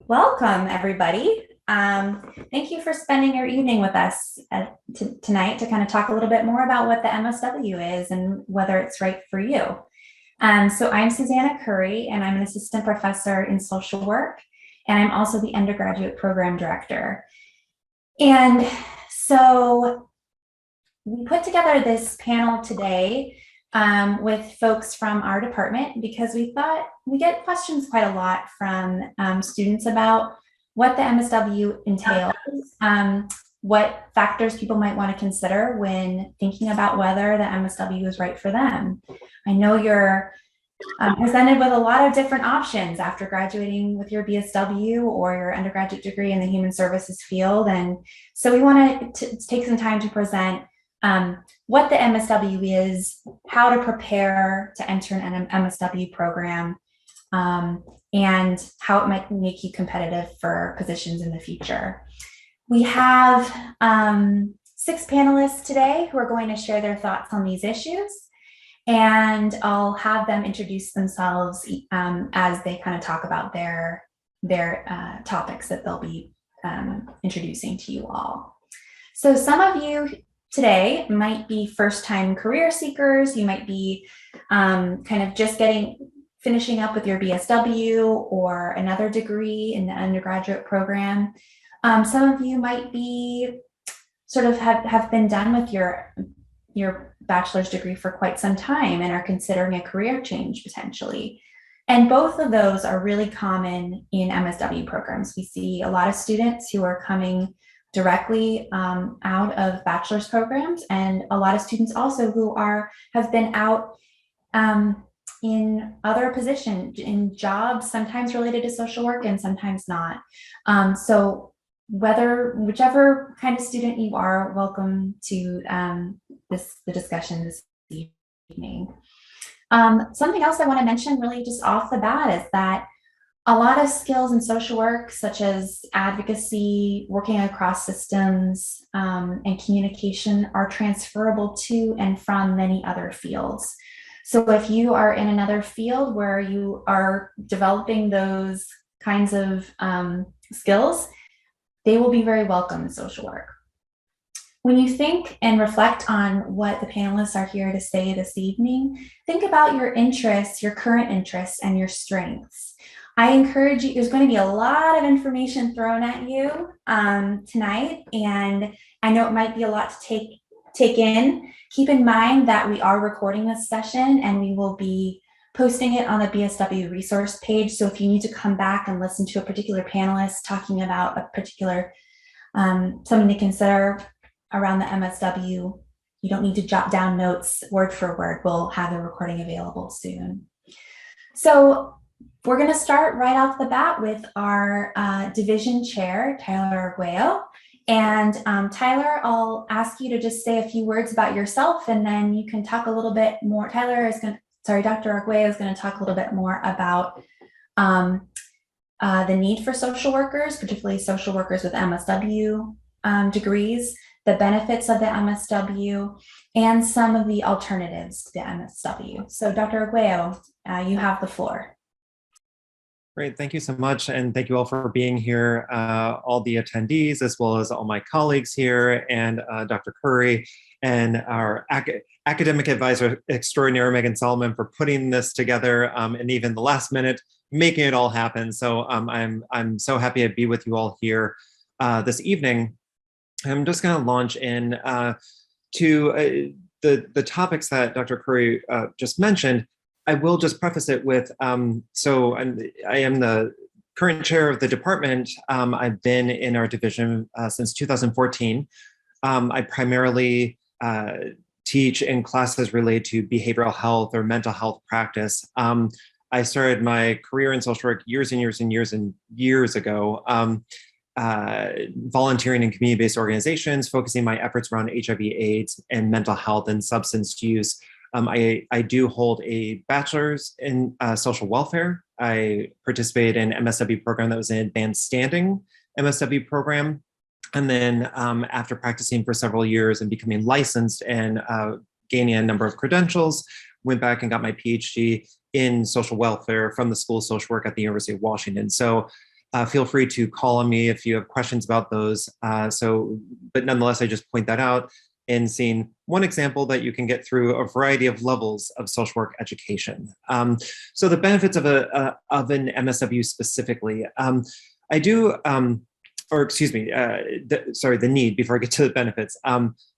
Welcome, everybody. Thank you for spending your evening with us tonight to kind of talk a little bit more about what the MSW is and whether it's right for you. So I'm Susanna Curry, and I'm an assistant professor in social work, and I'm also the undergraduate program director. And so we put together this panel today with folks from our department because we thought we get questions quite a lot from students about what the MSW entails, what factors people might want to consider when thinking about whether the MSW is right for them. I know you're presented with a lot of different options after graduating with your BSW or your undergraduate degree in the human services field. And so we want to take some time to present what the MSW is, how to prepare to enter an MSW program, and how it might make you competitive for positions in the future. We have 6 panelists today who are going to share their thoughts on these issues, and I'll have them introduce themselves as they kind of talk about their topics that they'll be introducing to you all. So some of you today might be first-time career seekers. You might be kind of just finishing up with your BSW or another degree in the undergraduate program. Some of you might be sort of have been done with your bachelor's degree for quite some time and are considering a career change potentially. And both of those are really common in MSW programs. We see a lot of students who are coming directly out of bachelor's programs, and a lot of students also who have been out in other positions, in jobs, sometimes related to social work and sometimes not. So whichever kind of student you are, welcome to the discussion this evening. Something else I want to mention really just off the bat is that a lot of skills in social work, such as advocacy, working across systems, and communication, are transferable to and from many other fields. So if you are in another field where you are developing those kinds of skills, they will be very welcome in social work. When you think and reflect on what the panelists are here to say this evening, think about your interests, your current interests, and your strengths. I encourage you, there's going to be a lot of information thrown at you tonight, and I know it might be a lot to take in. Keep in mind that we are recording this session and we will be posting it on the BSW resource page. So if you need to come back and listen to a particular panelist talking about a particular something to consider around the MSW, you don't need to jot down notes word for word. We'll have the recording available soon. So we're going to start right off the bat with our division chair, Tyler Arguello. And Tyler, I'll ask you to just say a few words about yourself, and then you can talk a little bit more. Dr. Arguello is going to talk a little bit more about the need for social workers, particularly social workers with MSW degrees, the benefits of the MSW, and some of the alternatives to the MSW. So Dr. Arguello, you have the floor. Great, thank you so much. And thank you all for being here, all the attendees, as well as all my colleagues here, and Dr. Curry, and our academic advisor extraordinaire, Megan Solomon, for putting this together, and even the last minute, making it all happen. So I'm so happy to be with you all here this evening. I'm just gonna launch in to the topics that Dr. Curry just mentioned. I will just preface it with, I am the current chair of the department. I've been in our division since 2014. I primarily teach in classes related to behavioral health or mental health practice. I started my career in social work years ago, volunteering in community-based organizations, focusing my efforts around HIV/AIDS and mental health and substance use. I do hold a bachelor's in social welfare. I participated in an MSW program that was an advanced standing MSW program. And then after practicing for several years and becoming licensed and gaining a number of credentials, went back and got my PhD in social welfare from the School of Social Work at the University of Washington. So Feel free to call on me if you have questions about those. But nonetheless, I just point that out in seeing one example that you can get through a variety of levels of social work education. So the benefits of an MSW specifically, the need before I get to the benefits.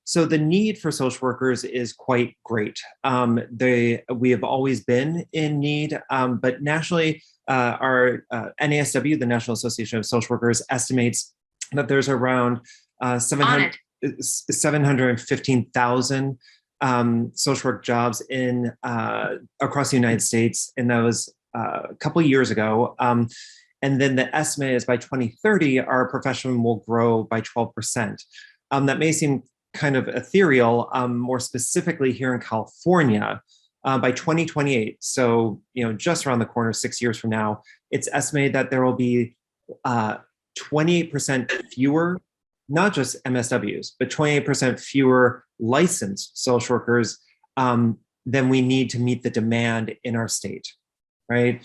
So the need for social workers is quite great. We have always been in need, but nationally, our NASW, the National Association of Social Workers, estimates that there's around 715,000 social work jobs in across the United States, and that was a couple of years ago. And then the estimate is by 2030, our profession will grow by 12%. That may seem kind of ethereal. More specifically, here in California, by 2028, so just around the corner, 6 years from now, it's estimated that there will be 28% fewer, not just MSWs, but 28% fewer licensed social workers than we need to meet the demand in our state, right?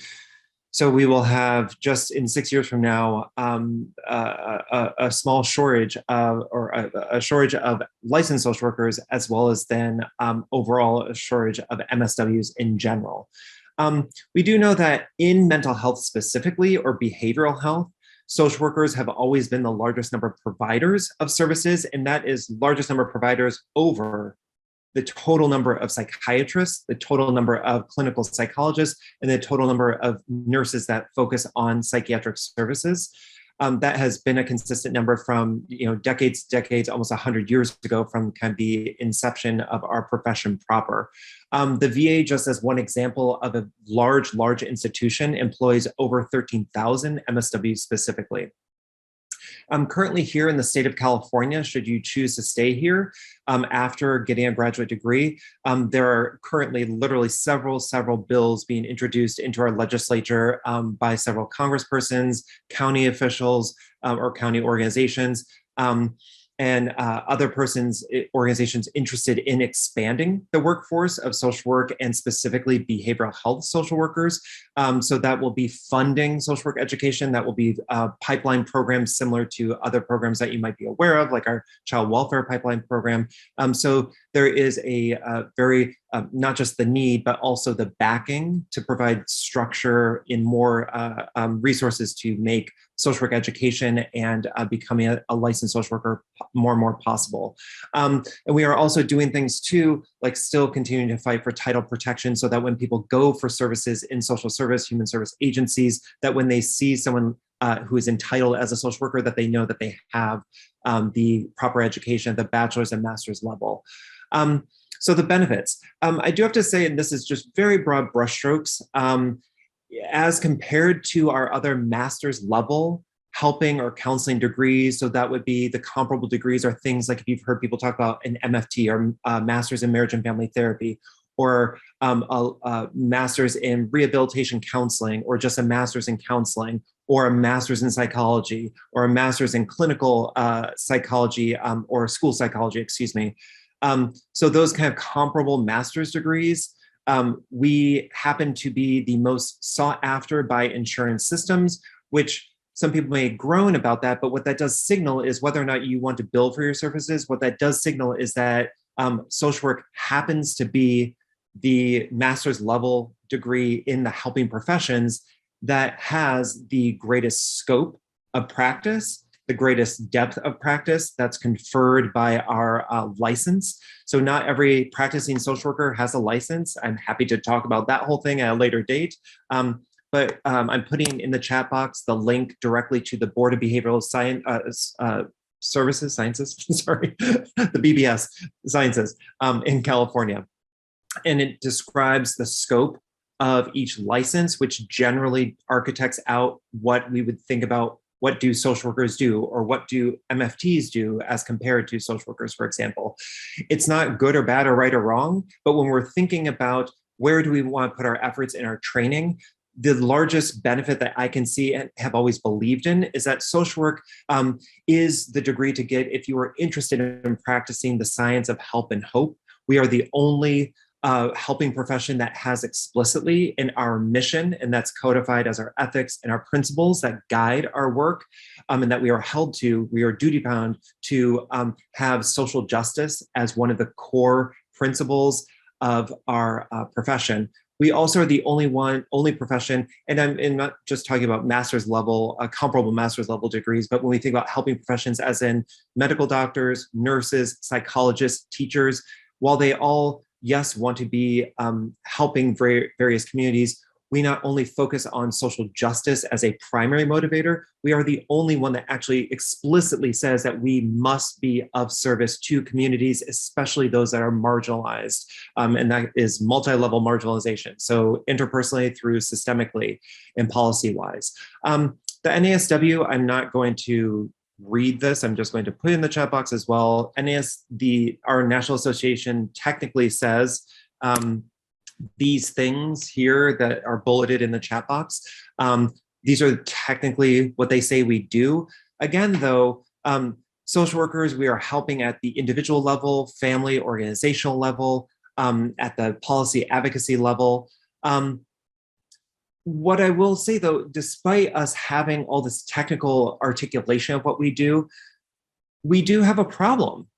So we will have, just in 6 years from now, a small shortage of, or a shortage of licensed social workers, as well as then overall a shortage of MSWs in general. We do know that in mental health specifically, or behavioral health, social workers have always been the largest number of providers of services, and that is largest number of providers over the total number of psychiatrists, the total number of clinical psychologists, and the total number of nurses that focus on psychiatric services. That has been a consistent number from decades, almost 100 years ago, from kind of the inception of our profession proper. The VA, just as one example of a large institution, employs over 13,000 MSWs specifically. I'm currently here in the state of California, should you choose to stay here after getting a graduate degree. There are currently literally several bills being introduced into our legislature by several congresspersons, county officials, or county organizations, and other organizations interested in expanding the workforce of social work, and specifically behavioral health social workers. So that will be funding social work education. That will be pipeline programs similar to other programs that you might be aware of, like our child welfare pipeline program. So there is a very, not just the need, but also the backing to provide structure in more resources to make social work education and becoming a licensed social worker more and more possible. And we are also doing things too, like still continuing to fight for title protection, so that when people go for services in social service, human service agencies, that when they see someone who is entitled as a social worker, that they know that they have the proper education at the bachelor's and master's level. So the benefits, I do have to say, and this is just very broad brushstrokes, as compared to our other master's level helping or counseling degrees, so that would be the comparable degrees are things like, if you've heard people talk about an MFT, or master's in marriage and family therapy, or a master's in rehabilitation counseling, or just a master's in counseling, or a master's in psychology, or a master's in clinical psychology, or school psychology, excuse me. So those kind of comparable master's degrees, we happen to be the most sought after by insurance systems, which some people may groan about that, but what that does signal is whether or not you want to bill for your services. What that does signal is that social work happens to be the master's level degree in the helping professions that has the greatest scope of practice, the greatest depth of practice that's conferred by our license. So not every practicing social worker has a license. I'm happy to talk about that whole thing at a later date. But I'm putting in the chat box the link directly to the Board of Behavioral Sciences, sorry, the BBS Sciences in California. And it describes the scope of each license, which generally architects out what we would think about, what do social workers do, or what do MFTs do as compared to social workers, for example. It's not good or bad or right or wrong, but when we're thinking about where do we want to put our efforts in our training, the largest benefit that I can see and have always believed in is that social work is the degree to get if you are interested in practicing the science of help and hope. We are the only helping profession that has explicitly in our mission, and that's codified as our ethics and our principles that guide our work, and that we are held to, we are duty bound to have social justice as one of the core principles of our profession. We also are the only profession, and I'm not just talking about master's level, comparable master's level degrees, but when we think about helping professions as in medical doctors, nurses, psychologists, teachers, while they all, yes, want to be helping various communities, we not only focus on social justice as a primary motivator, we are the only one that actually explicitly says that we must be of service to communities, especially those that are marginalized. And that is multi-level marginalization. So interpersonally through systemically and policy-wise. The NASW, I'm not going to read this. I'm just going to put in the chat box as well. Our National Association technically says, these things here that are bulleted in the chat box, these are technically what they say we do. Again, though, social workers, we are helping at the individual level, family, organizational level, at the policy advocacy level. What I will say, though, despite us having all this technical articulation of what we do have a problem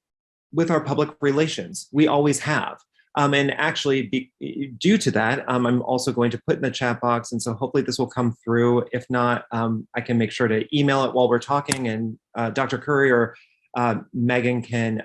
with our public relations. We always have. And actually, due to that, I'm also going to put in the chat box, and so hopefully this will come through. If not, I can make sure to email it while we're talking, and Dr. Curry or Megan can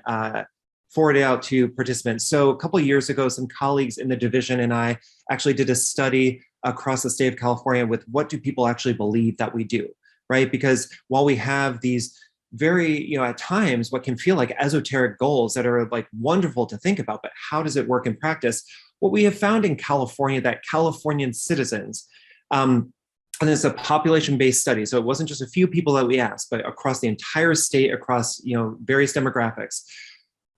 forward it out to participants. So a couple of years ago, some colleagues in the division and I actually did a study across the state of California with what do people actually believe that we do, right? Because while we have these very, at times, what can feel like esoteric goals that are like wonderful to think about, but how does it work in practice? What we have found in California, that Californian citizens, and it's a population-based study, so it wasn't just a few people that we asked, but across the entire state, across various demographics,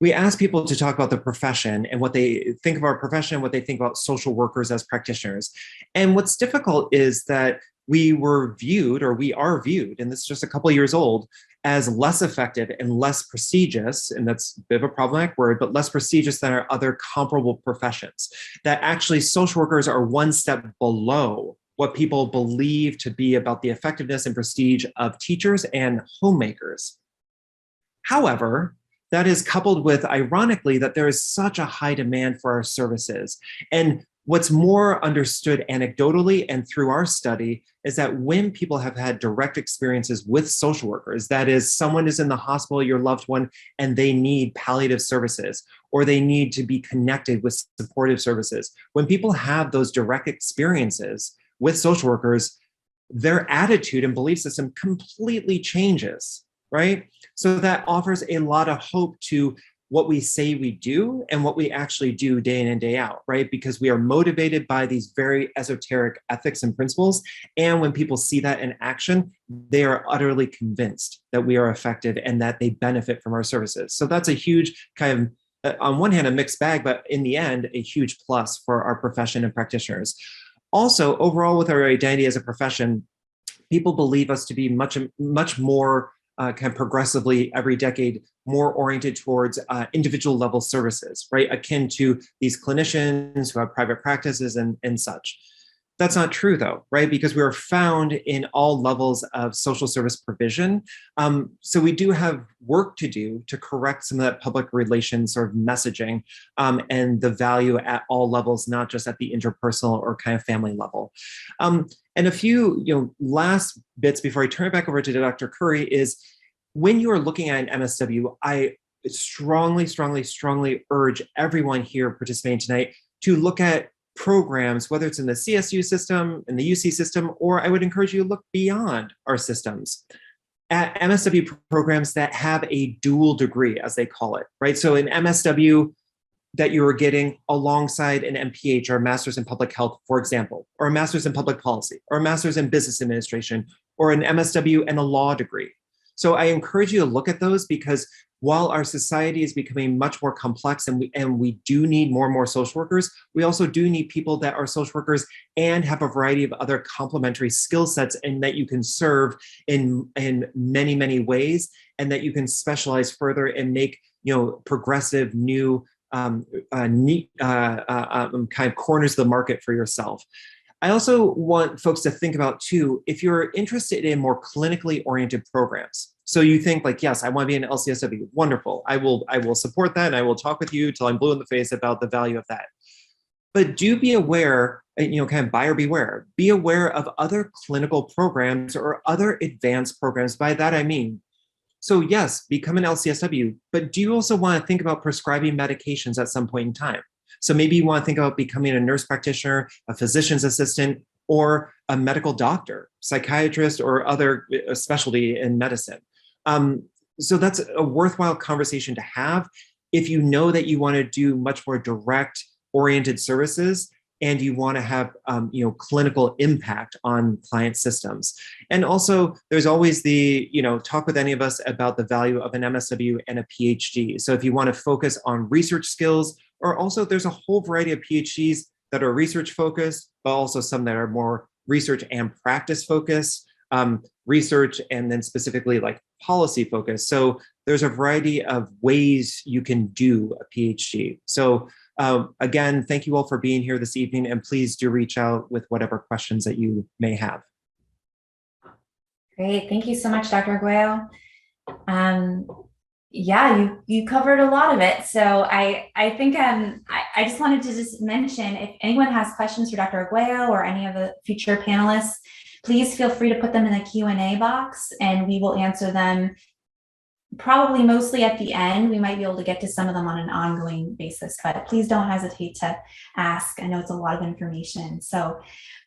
we asked people to talk about the profession and what they think of our profession, what they think about social workers as practitioners. And what's difficult is that we are viewed, and this is just a couple of years old, as less effective and less prestigious, and that's a bit of a problematic word, but less prestigious than our other comparable professions. That actually social workers are one step below what people believe to be about the effectiveness and prestige of teachers and homemakers. However, that is coupled with, ironically, that there is such a high demand for our services. And what's more understood anecdotally and through our study is that when people have had direct experiences with social workers, that is, someone is in the hospital, your loved one, and they need palliative services, or they need to be connected with supportive services. When people have those direct experiences with social workers, their attitude and belief system completely changes, right? So that offers a lot of hope to what we say we do and what we actually do day in and day out, right? Because we are motivated by these very esoteric ethics and principles. And when people see that in action, they are utterly convinced that we are effective and that they benefit from our services. So that's a huge kind of, on one hand, a mixed bag, but in the end, a huge plus for our profession and practitioners. Also, overall, with our identity as a profession, people believe us to be much more kind of progressively every decade more oriented towards individual level services, right? Akin to these clinicians who have private practices and such. That's not true though, right? Because we are found in all levels of social service provision. So we do have work to do to correct some of that public relations sort of messaging and the value at all levels, not just at the interpersonal or kind of family level. And a few last bits before I turn it back over to Dr. Curry is, when you are looking at an MSW, I strongly urge everyone here participating tonight to look at programs, whether it's in the CSU system, in the UC system, or I would encourage you to look beyond our systems at MSW programs that have a dual degree, as they call it, right? So an MSW that you are getting alongside an MPH or a Master's in Public Health, for example, or a Master's in Public Policy, or a Master's in Business Administration, or an MSW and a law degree. So I encourage you to look at those, because while our society is becoming much more complex and we do need more and more social workers, we also do need people that are social workers and have a variety of other complementary skill sets, and that you can serve in many ways, and that you can specialize further and make progressive new kind of corners the market for yourself. I also want folks to think about too, if you're interested in more clinically oriented programs. So you think like, yes, I want to be an LCSW. Wonderful. I will support that. And I will talk with you till I'm blue in the face about the value of that. But do be aware, kind of buyer beware. Be aware of other clinical programs or other advanced programs. By that, I mean, so yes, become an LCSW, but do you also want to think about prescribing medications at some point in time? So maybe you want to think about becoming a nurse practitioner, a physician's assistant, or a medical doctor, psychiatrist, or other specialty in medicine. So that's a worthwhile conversation to have if you know that you want to do much more direct oriented services and you want to have clinical impact on client systems. And also there's always the, talk with any of us about the value of an MSW and a PhD. So if you want to focus on research skills, or also there's a whole variety of PhDs that are research focused, but also some that are more research and practice focused, research and then specifically like policy focused. So there's a variety of ways you can do a PhD. So again, thank you all for being here this evening, and please do reach out with whatever questions that you may have. Great, thank you so much, Dr. Arguello. Yeah, you covered a lot of it. So I think I just wanted to just mention, if anyone has questions for Dr. Arguello or any of the future panelists, please feel free to put them in the Q&A box and we will answer them probably mostly at the end. We might be able to get to some of them on an ongoing basis, but please don't hesitate to ask. I know it's a lot of information. So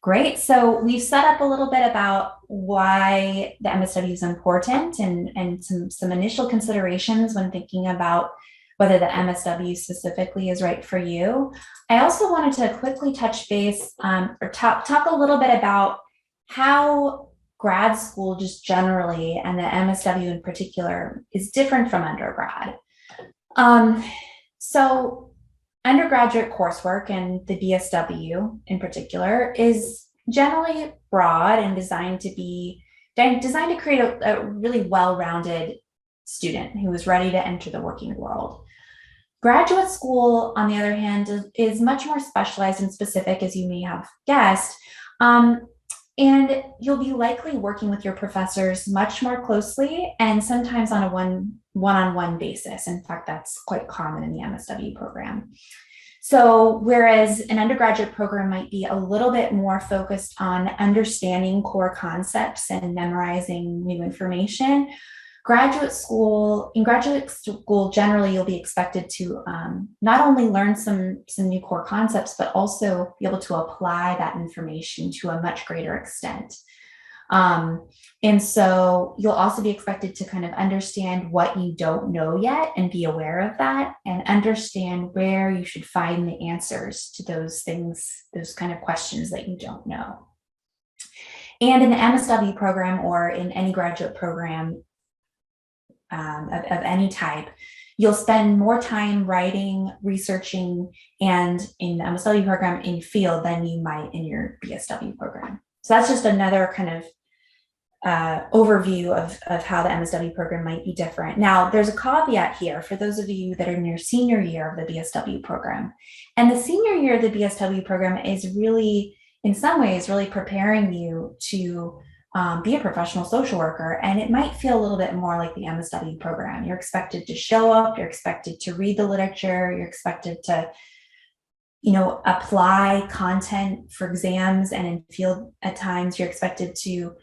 great. So we've set up a little bit about why the MSW is important and some initial considerations when thinking about whether the MSW specifically is right for you. I also wanted to quickly touch base or talk a little bit about how grad school just generally, and the MSW in particular, is different from undergrad. So undergraduate coursework and the BSW in particular is generally broad and designed to create a really well-rounded student who is ready to enter the working world. Graduate school, on the other hand, is much more specialized and specific, as you may have guessed. And you'll be likely working with your professors much more closely and sometimes on a one-on-one basis. In fact, that's quite common in the MSW program. So whereas an undergraduate program might be a little bit more focused on understanding core concepts and memorizing new information, in graduate school, generally, you'll be expected to not only learn some new core concepts, but also be able to apply that information to a much greater extent. And so you'll also be expected to kind of understand what you don't know yet and be aware of that and understand where you should find the answers to those things, those kind of questions that you don't know. And in the MSW program or in any graduate program, of any type, you'll spend more time writing, researching, and in the MSW program in field than you might in your BSW program. So that's just another kind of overview of how the MSW program might be different. Now, there's a caveat here for those of you that are in your senior year of the BSW program. And the senior year of the BSW program is really, in some ways, really preparing you to be a professional social worker, and it might feel a little bit more like the MSW program. You're expected to show up, you're expected to read the literature, you're expected to, apply content for exams, and in field at times you're expected to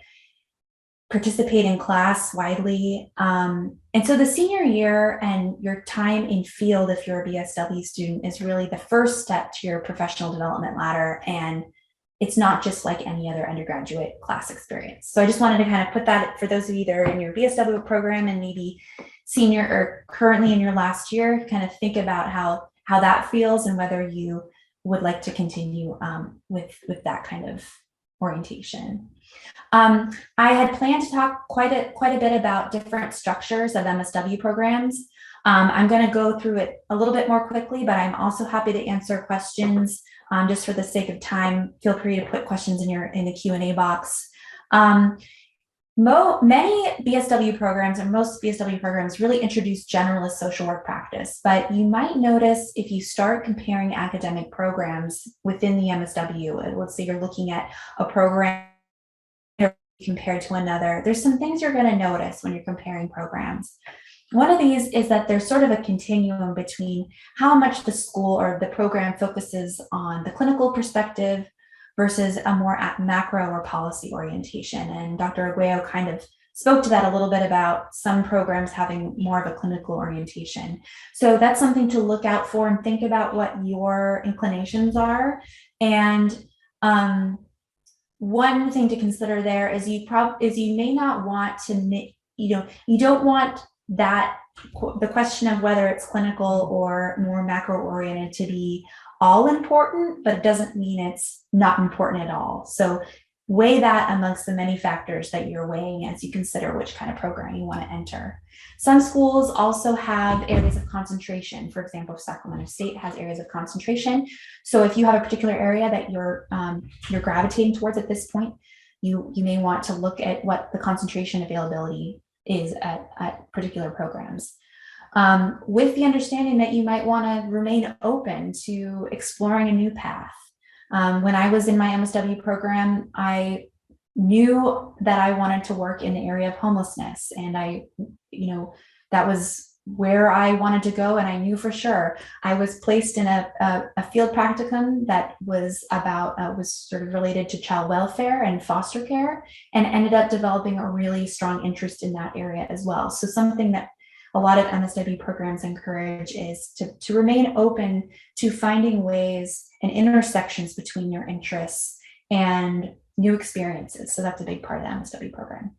participate in class widely. And so the senior year and your time in field, if you're a BSW student, is really the first step to your professional development ladder, and it's not just like any other undergraduate class experience. So I just wanted to kind of put that for those of you that are in your BSW program and maybe senior or currently in your last year, kind of think about how that feels and whether you would like to continue with that kind of orientation. I had planned to talk quite a bit about different structures of MSW programs. I'm going to go through it a little bit more quickly, but I'm also happy to answer questions. Just for the sake of time, feel free to put questions in the Q&A box. Many BSW programs and most BSW programs really introduce generalist social work practice, but you might notice if you start comparing academic programs within the MSW, let's say you're looking at a program compared to another, there's some things you're going to notice when you're comparing programs. One of these is that there's sort of a continuum between how much the school or the program focuses on the clinical perspective versus a more macro or policy orientation. And Dr. Aguayo kind of spoke to that a little bit about some programs having more of a clinical orientation. So that's something to look out for and think about what your inclinations are. And one thing to consider there is you may not want to, you don't want that the question of whether it's clinical or more macro oriented to be all important, but it doesn't mean it's not important at all. So weigh that amongst the many factors that you're weighing as you consider which kind of program you want to enter. Some schools also have areas of concentration. For example, Sacramento State has areas of concentration. So if you have a particular area that you're gravitating towards at this point, you may want to look at what the concentration availability is at particular programs. With the understanding that you might want to remain open to exploring a new path. When I was in my MSW program, I knew that I wanted to work in the area of homelessness, and that was where I wanted to go, and I knew for sure. I was placed in a field practicum that was sort of related to child welfare and foster care, and ended up developing a really strong interest in that area as well. So something that a lot of MSW programs encourage is to remain open to finding ways and intersections between your interests and new experiences. So that's a big part of the MSW program.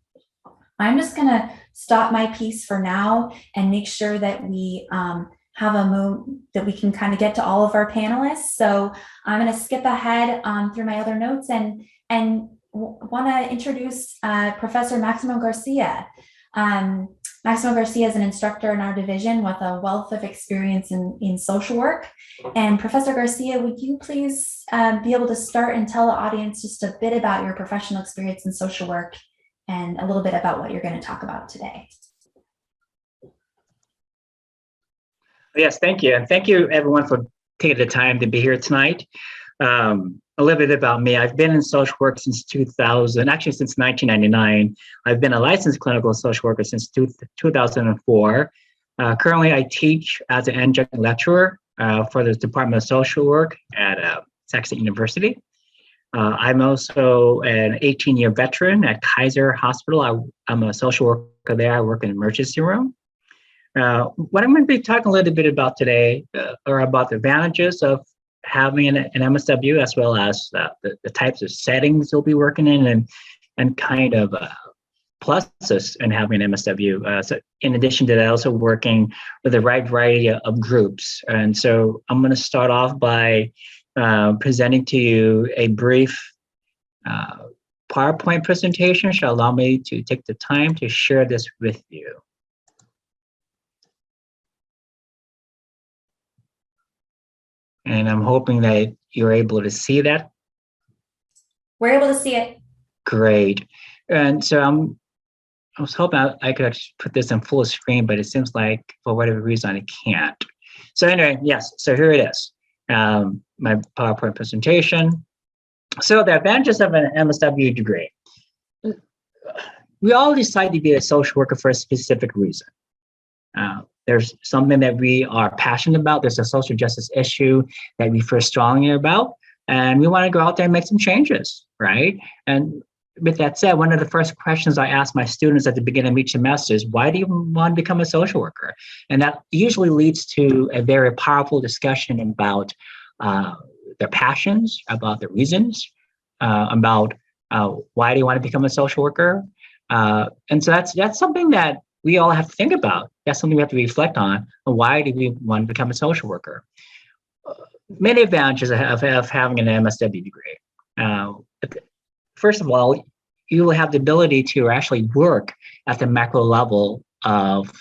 I'm just going to stop my piece for now and make sure that we have a moment that we can kind of get to all of our panelists. So I'm going to skip ahead through my other notes and want to introduce Professor Maximo Garcia. Maximo Garcia is an instructor in our division with a wealth of experience in social work. And Professor Garcia, would you please be able to start and tell the audience just a bit about your professional experience in social work and a little bit about what you're going to talk about today? Yes, thank you. And thank you everyone for taking the time to be here tonight. A little bit about me. I've been in social work since 2000, actually since 1999. I've been a licensed clinical social worker since 2004. Currently, I teach as an adjunct lecturer for the Department of Social Work at Saxon University. I'm also an 18-year veteran at Kaiser Hospital. I'm a social worker there. I work in the emergency room. What I'm going to be talking a little bit about today are about the advantages of having an MSW, as well as the types of settings you'll be working in, and kind of pluses in having an MSW. So in addition to that, also working with a wide variety of groups. And so I'm going to start off by presenting to you a brief PowerPoint presentation. Shall allow me to take the time to share this with you. And I'm hoping that you're able to see that. We're able to see it. Great. And so I was hoping I could actually put this in full screen, but it seems like for whatever reason I can't. So anyway, yes, so here it is, my PowerPoint presentation. So the advantages of an MSW degree. We all decide to be a social worker for a specific reason. There's something that we are passionate about. There's a social justice issue that we feel strongly about, and we want to go out there and make some changes, right? And with that said, one of the first questions I ask my students at the beginning of each semester is, why do you want to become a social worker? And that usually leads to a very powerful discussion about their passions, about the reasons, about why do you want to become a social worker? And so that's something that we all have to think about. That's something we have to reflect on. Why do we want to become a social worker? Many advantages of having an MSW degree. First of all, you will have the ability to actually work at the macro level of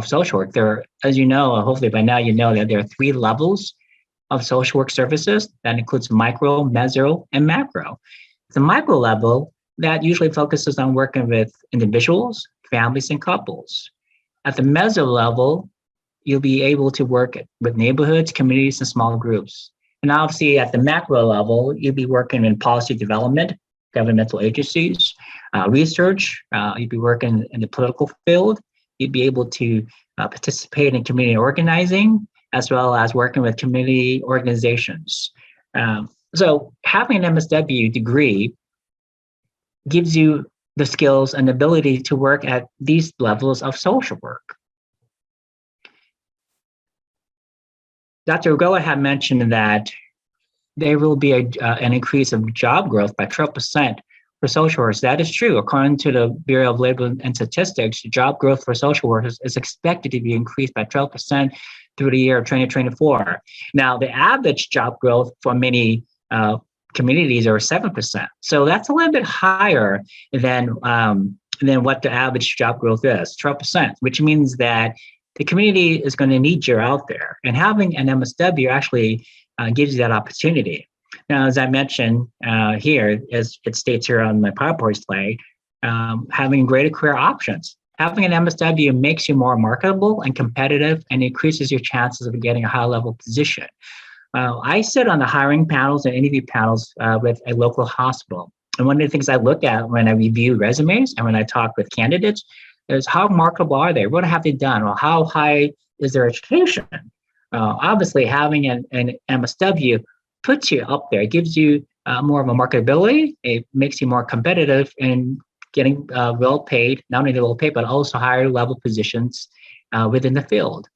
social work. There, as you know, hopefully by now you know that there are 3 levels of social work services. That includes micro, meso, and macro. The micro level, that usually focuses on working with individuals, families, and couples. At the meso level, you'll be able to work with neighborhoods, communities, and small groups. And obviously, at the macro level, you'll be working in policy development, governmental agencies, research. You'd be working in the political field. You'd be able to participate in community organizing, as well as working with community organizations. So having an MSW degree gives you the skills and ability to work at these levels of social work. Dr. Ugola had mentioned that there will be an increase of job growth by 12% for social workers. That is true. According to the Bureau of Labor and Statistics, job growth for social workers is expected to be increased by 12% through the year of 2024. Now, the average job growth for many communities are 7%. So that's a little bit higher than what the average job growth is, 12%, which means that the community is going to need you out there. And having an MSW actually gives you that opportunity. Now, as I mentioned here, as it states here on my PowerPoint slide, having greater career options. Having an MSW makes you more marketable and competitive and increases your chances of getting a high-level position. I sit on the hiring panels and interview panels with a local hospital. And one of the things I look at when I review resumes and when I talk with candidates is how marketable are they? What have they done? Well, how high is their education? Obviously, having an MSW puts you up there. It gives you more of a marketability. It makes you more competitive in getting well paid, not only well paid, but also higher level positions within the field.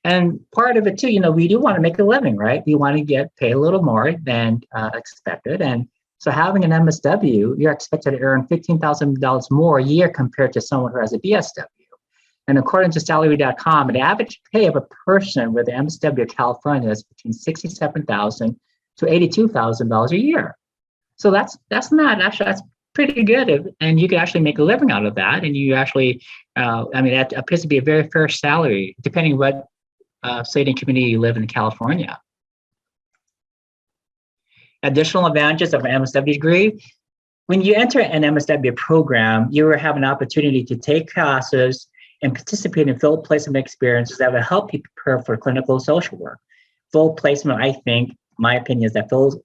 And part of it too, we do want to make a living, right? We want to get paid a little more than expected. And so having an MSW, you're expected to earn $15,000 more a year compared to someone who has a BSW. And according to salary.com, the average pay of a person with an MSW in California is between $67,000 to $82,000 a year. So that's pretty good. And you can actually make a living out of that. And you actually, that appears to be a very fair salary, depending what state and community you live in California. Additional advantages of an MSW degree. When you enter an MSW program, you will have an opportunity to take classes and participate in field placement experiences that will help you prepare for clinical social work. Field placement, I think, my opinion is that field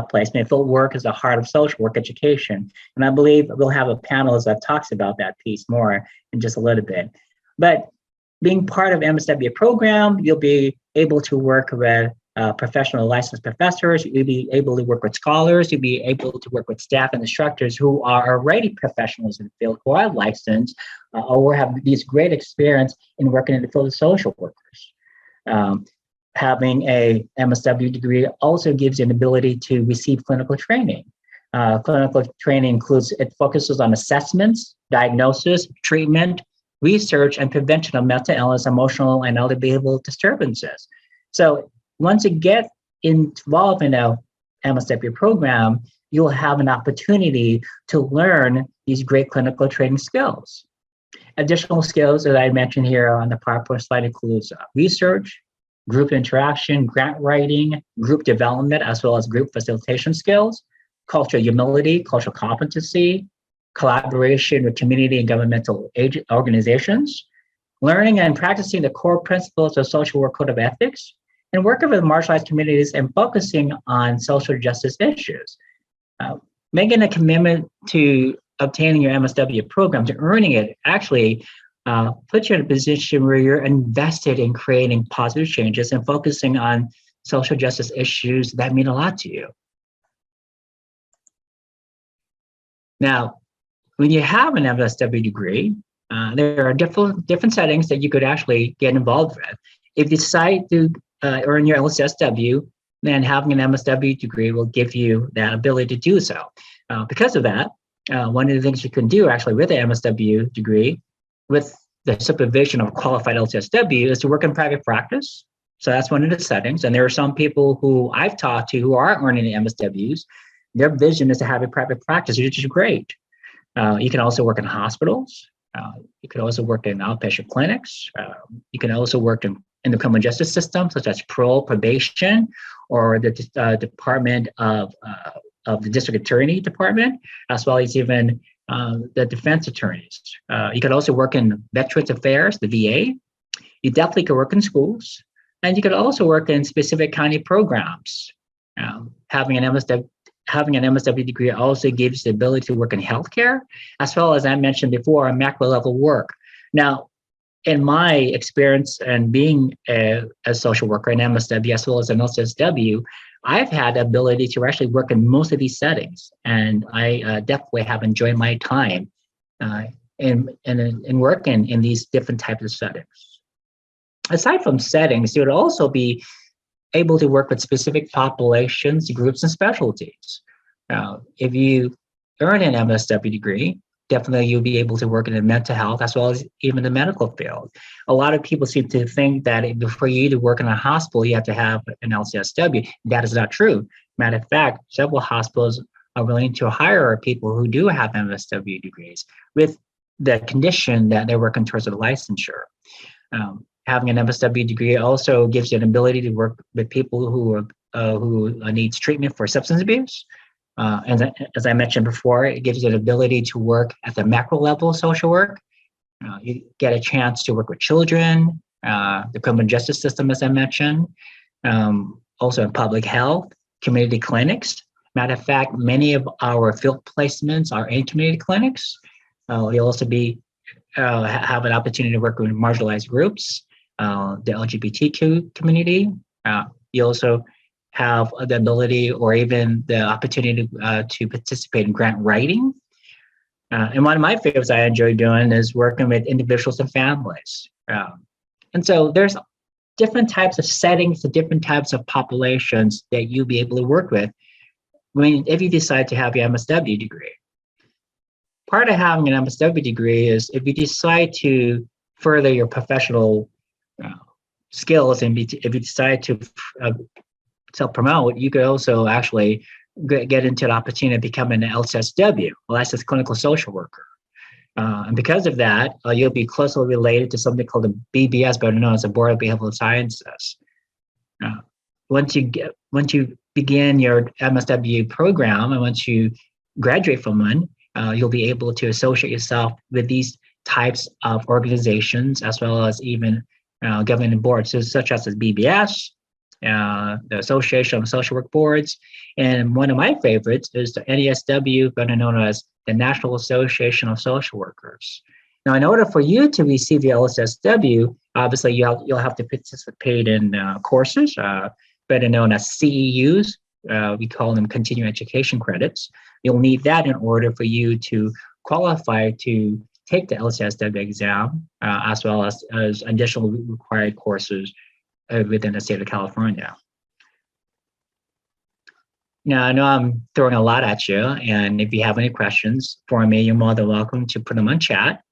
placement, field work is the heart of social work education. And I believe we'll have a panel that talks about that piece more in just a little bit. But being part of MSW program, you'll be able to work with professional licensed professors, you'll be able to work with scholars, you'll be able to work with staff and instructors who are already professionals in the field, who are licensed, or have these great experience in working in the field of social workers. Having a MSW degree also gives you an ability to receive clinical training. Clinical training it focuses on assessments, diagnosis, treatment, research, and prevention of mental illness, emotional, and other behavioral disturbances. So once you get involved in a MSW program, you'll have an opportunity to learn these great clinical training skills. Additional skills that I mentioned here on the PowerPoint slide includes research, group interaction, grant writing, group development, as well as group facilitation skills, cultural humility, cultural competency, collaboration with community and governmental organizations, learning and practicing the core principles of social work code of ethics, and working with marginalized communities and focusing on social justice issues. Making a commitment to obtaining your MSW program, to earning it, actually puts you in a position where you're invested in creating positive changes and focusing on social justice issues that mean a lot to you. Now, when you have an MSW degree, there are different settings that you could actually get involved with. If you decide to earn your LCSW, then having an MSW degree will give you that ability to do so. Because of that, one of the things you can do actually with an MSW degree, with the supervision of a qualified LCSW, is to work in private practice. So that's one of the settings. And there are some people who I've talked to who are earning the MSWs. Their vision is to have a private practice, which is great. You can also work in hospitals. You can also work in outpatient clinics. You can also work in the criminal justice system, such as parole, probation, or the Department of of the district attorney department, as well as even the defense attorneys. You could also work in Veterans Affairs, the VA. You definitely could work in schools, and you could also work in specific county programs. Having an MSW degree also gives the ability to work in healthcare, as well as I mentioned before, macro level work. Now, in my experience and being a social worker in MSW as well as an LCSW, I've had the ability to actually work in most of these settings, and I definitely have enjoyed my time in working in these different types of settings. Aside from settings, you would also be able to work with specific populations, groups, and specialties. If you earn an MSW degree, definitely you'll be able to work in the mental health as well as even the medical field. A lot of people seem to think that before you to work in a hospital, you have to have an LCSW. That is not true. Matter of fact, several hospitals are willing to hire people who do have MSW degrees with the condition that they're working towards a licensure. Having an MSW degree also gives you an ability to work with people who needs treatment for substance abuse. As I mentioned before, it gives you an ability to work at the macro level of social work. You get a chance to work with children, the criminal justice system, as I mentioned, also in public health, community clinics. Matter of fact, many of our field placements are in community clinics. You'll also have an opportunity to work with marginalized groups, the LGBTQ community. You also have the ability or even the opportunity to participate in grant writing. And one of my favorites I enjoy doing is working with individuals and families. And so there's different types of settings, the different types of populations that you'll be able to work with if you decide to have your MSW degree. Part of having an MSW degree is if you decide to further your professional skills and if you decide to self-promote, you could also actually get into an opportunity to become an LCSW, licensed clinical social worker. And because of that, you'll be closely related to something called the BBS, better known as the Board of Behavioral Sciences. Once you begin your MSW program and once you graduate from one, you'll be able to associate yourself with these types of organizations as well as even government boards, such as the BBS, the Association of Social Work Boards, and one of my favorites is the NASW, better known as the National Association of Social Workers. Now, in order for you to receive your LSSW, obviously you'll have to participate in courses, better known as CEUs. We call them continuing education credits. You'll need that in order for you to qualify to take the LCSW exam, as well as additional required courses within the state of California. Now, I know I'm throwing a lot at you, and if you have any questions for me, you're more than welcome to put them on chat.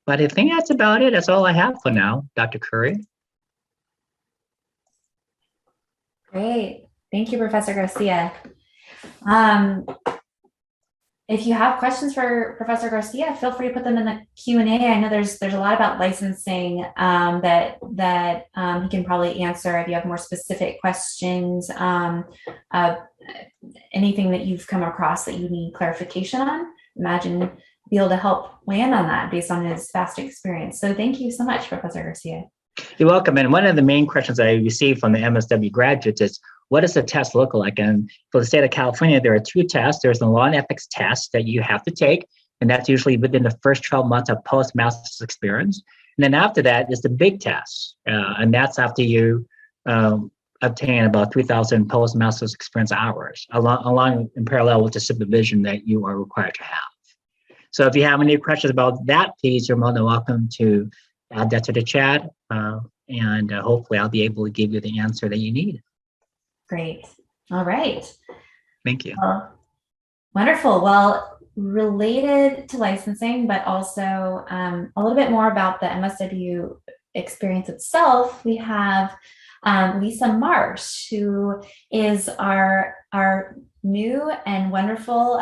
But I think that's about it. That's all I have for now, Dr. Curry. Great. Thank you, Professor Garcia. If you have questions for Professor Garcia, feel free to put them in the Q&A. I know there's a lot about licensing that he can probably answer. If you have more specific questions, anything that you've come across that you need clarification on, imagine be able to help land on that based on his vast experience. So thank you so much, Professor Garcia. You're welcome. And one of the main questions I received from the MSW graduates is, what does the test look like? And for the state of California, there are two tests. There's the law and ethics test that you have to take, and that's usually within the first 12 months of post-master's experience. And then after that is the big test, and that's after you obtain about 3,000 post-master's experience hours, along in parallel with the supervision that you are required to have. So if you have any questions about that, please, you're more than welcome to add that to the chat, and hopefully I'll be able to give you the answer that you need. Great. All right. Thank you. Wonderful. Well, related to licensing, but also a little bit more about the MSW experience itself, we have Lisa Marsh, who is our new and wonderful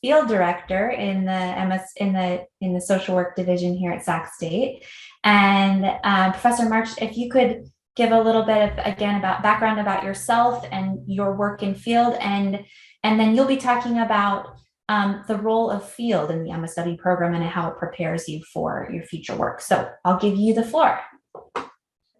field director in the social work division here at Sac State. And Professor Marsh, if you could give a little bit of, again, about background about yourself and your work in field, and then you'll be talking about the role of field in the MSW program and how it prepares you for your future work. So I'll give you the floor.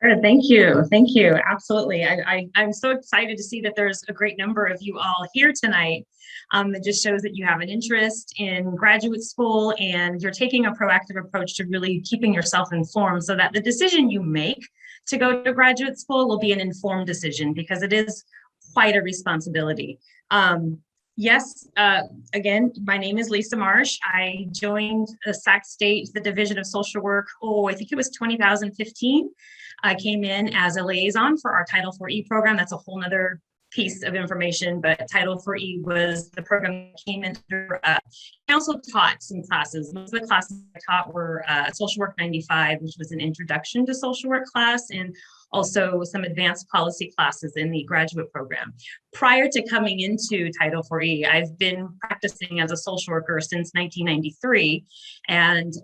Sure, thank you. Thank you. Absolutely. I'm so excited to see that there's a great number of you all here tonight. It just shows that you have an interest in graduate school and you're taking a proactive approach to really keeping yourself informed so that the decision you make to go to graduate school will be an informed decision, because it is quite a responsibility. Yes, again, my name is Lisa Marsh. I joined the Sac State, the Division of Social Work, I think it was 2015. I came in as a liaison for our Title IV-E program. That's a whole nother piece of information, but Title IV-E was the program that came in through. I also taught some classes. Most of the classes I taught were Social Work 95, which was an introduction to social work class, and also some advanced policy classes in the graduate program. Prior to coming into Title IV-E, I've been practicing as a social worker since 1993, and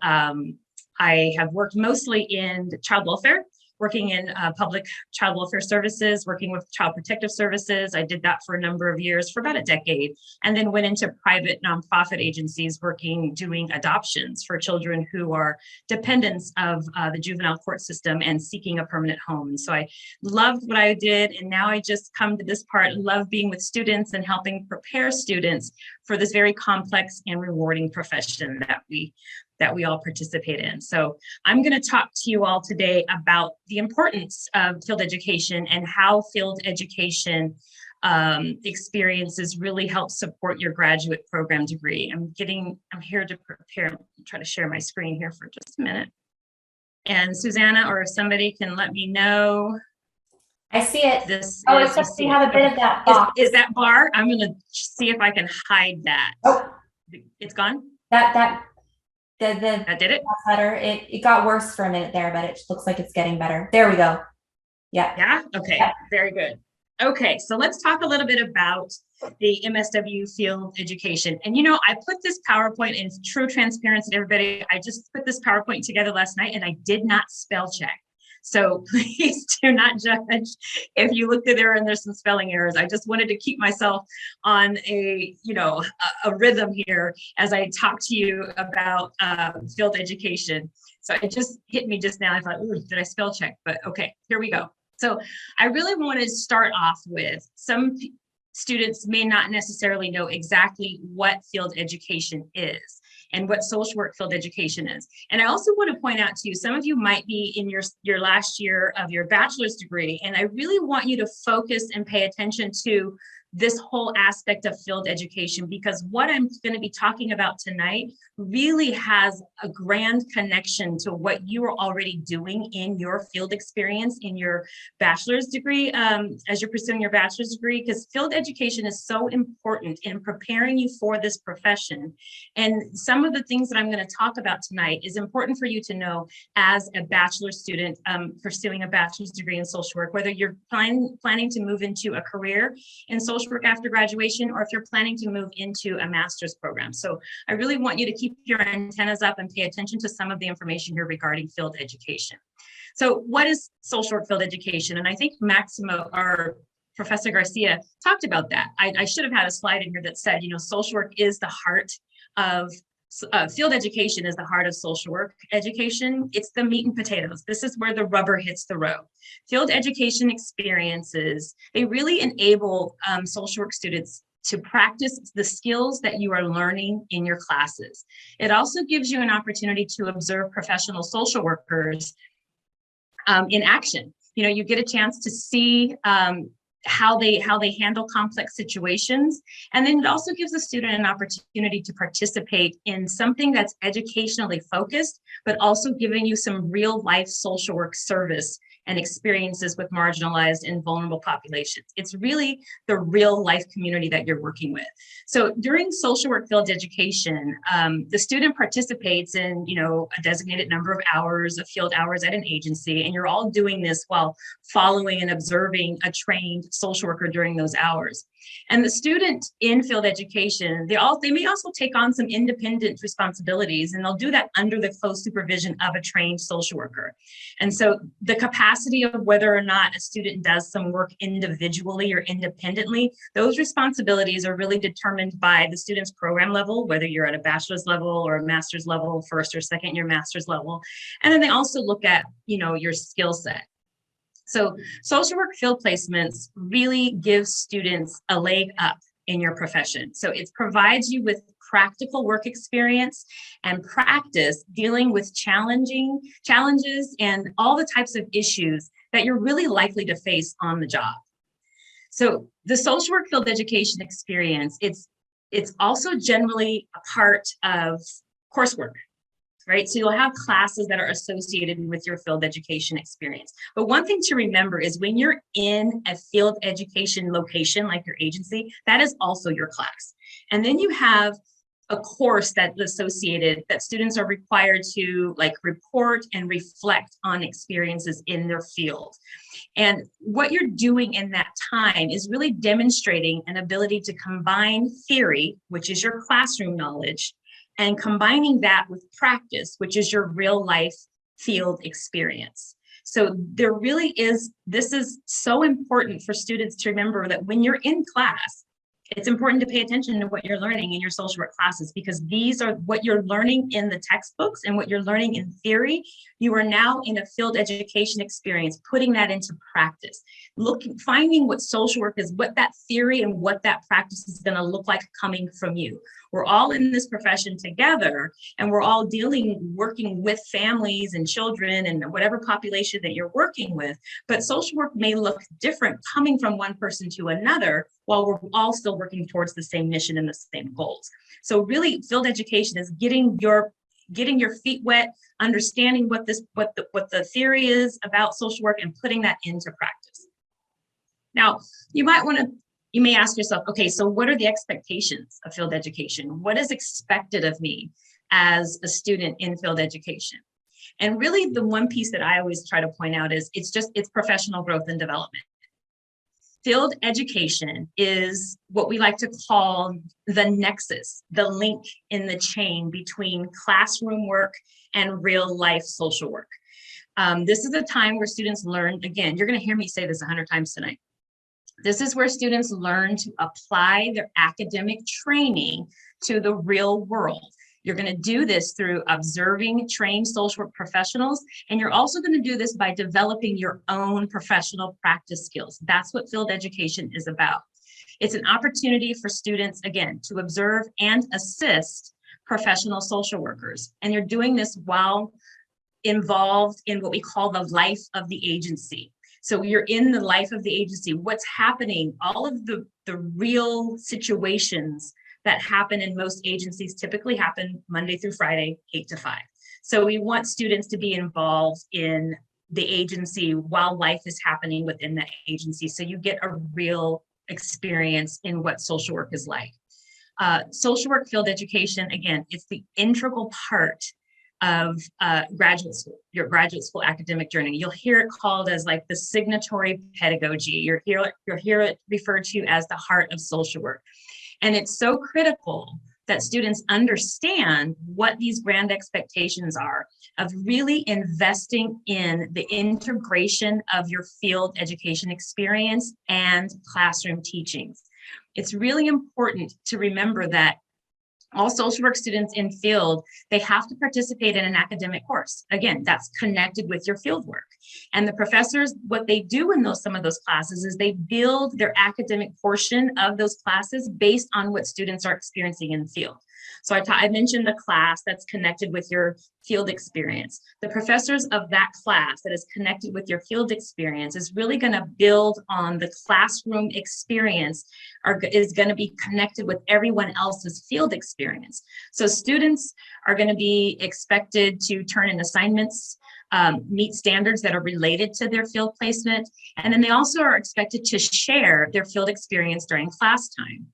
I have worked mostly in child welfare, working in public child welfare services, working with child protective services. I did that for a number of years, for about a decade, and then went into private nonprofit agencies doing adoptions for children who are dependents of the juvenile court system and seeking a permanent home. And so I loved what I did, and now I just come to this part, love being with students and helping prepare students for this very complex and rewarding profession that we all participate in. So I'm going to talk to you all today about the importance of field education and how field education experiences really help support your graduate program degree. I'm here to prepare, try to share my screen here for just a minute. And Susanna, or if somebody can let me know. I see it. This except we have a bit of that box. Is that bar? I'm going to see if I can hide that. Oh, it's gone? That did it? Better. It got worse for a minute there, but it looks like it's getting better. There we go. Yeah. Yeah. Okay. Yeah. Very good. Okay. So let's talk a little bit about the MSW field education. And I put this PowerPoint in true transparency to everybody. I just put this PowerPoint together last night and I did not spell check. So please do not judge if you look at there and there's some spelling errors. I just wanted to keep myself on a rhythm here as I talk to you about field education. So it just hit me just now. I thought, ooh, did I spell check? But okay, here we go. So I really want to start off with some students may not necessarily know exactly what field education is and what social work field education is. And I also want to point out to you, some of you might be in your last year of your bachelor's degree, and I really want you to focus and pay attention to this whole aspect of field education, because what I'm going to be talking about tonight really has a grand connection to what you are already doing in your field experience in your bachelor's degree, as you're pursuing your bachelor's degree, because field education is so important in preparing you for this profession. And some of the things that I'm going to talk about tonight is important for you to know as a bachelor's student pursuing a bachelor's degree in social work, whether you're planning to move into a career in social work after graduation, or if you're planning to move into a master's program. So I really want you to keep your antennas up and pay attention to some of the information here regarding field education. So what is social work field education? And I think Maximo, or Professor Garcia, talked about that. I should have had a slide in here that said, social work is the heart of field education is the heart of social work education. It's the meat and potatoes. This is where the rubber hits the road. Field education experiences, they really enable social work students to practice the skills that you are learning in your classes. It also gives you an opportunity to observe professional social workers in action. You get a chance to see how they handle complex situations. And then it also gives the student an opportunity to participate in something that's educationally focused, but also giving you some real life social work service and experiences with marginalized and vulnerable populations. It's really the real life community that you're working with. So during social work field education, the student participates in, a designated number of hours of field hours at an agency, and you're all doing this while following and observing a trained social worker during those hours. And the student in field education, they may also take on some independent responsibilities, and they'll do that under the close supervision of a trained social worker. And so the capacity of whether or not a student does some work individually or independently, those responsibilities are really determined by the student's program level, whether you're at a bachelor's level or a master's level, first or second year master's level. And then they also look at, your skill set. So social work field placements really give students a leg up in your profession. So it provides you with practical work experience and practice dealing with challenges and all the types of issues that you're really likely to face on the job. So the social work field education experience, it's also generally a part of coursework. Right? So you'll have classes that are associated with your field education experience. But one thing to remember is when you're in a field education location, like your agency, that is also your class. And then you have a course that's associated that students are required to report and reflect on experiences in their field. And what you're doing in that time is really demonstrating an ability to combine theory, which is your classroom knowledge, and combining that with practice, which is your real life field experience. So there really is, this is so important for students to remember that when you're in class, it's important to pay attention to what you're learning in your social work classes, because these are what you're learning in the textbooks and what you're learning in theory. You are now in a field education experience, putting that into practice, finding what social work is, what that theory and what that practice is going to look like coming from you. We're all in this profession together, and we're all working with families and children and whatever population that you're working with. But social work may look different coming from one person to another, while we're all still working towards the same mission and the same goals. So really, field education is getting your feet wet, understanding what the theory is about social work, and putting that into practice. Now, you may ask yourself, okay, so what are the expectations of field education? What is expected of me as a student in field education? And really, the one piece that I always try to point out is it's professional growth and development. Field education is what we like to call the nexus, the link in the chain between classroom work and real life social work. This is a time where students learn, again, you're going to hear me say this 100 times tonight. This is where students learn to apply their academic training to the real world. You're going to do this through observing trained social work professionals, and you're also going to do this by developing your own professional practice skills. That's what field education is about. It's an opportunity for students, again, to observe and assist professional social workers. And you're doing this while involved in what we call the life of the agency. So you're in the life of the agency, what's happening, all of the real situations that happen in most agencies typically happen Monday through Friday, 8 to 5. So we want students to be involved in the agency while life is happening within the agency. So you get a real experience in what social work is like. Social work field education, again, it's the integral part of graduate school, your graduate school academic journey. You'll hear it called as like the signatory pedagogy. You'll hear it referred to as the heart of social work. And it's so critical that students understand what these grand expectations are of really investing in the integration of your field education experience and classroom teachings. It's really important to remember that all social work students in field, they have to participate in an academic course. Again, that's connected with your field work. And the professors, what they do in some of those classes is they build their academic portion of those classes based on what students are experiencing in the field. So I mentioned the class that's connected with your field experience. The professors of that class that is connected with your field experience is really going to build on the classroom experience, is going to be connected with everyone else's field experience. So students are going to be expected to turn in assignments, meet standards that are related to their field placement, and then they also are expected to share their field experience during class time.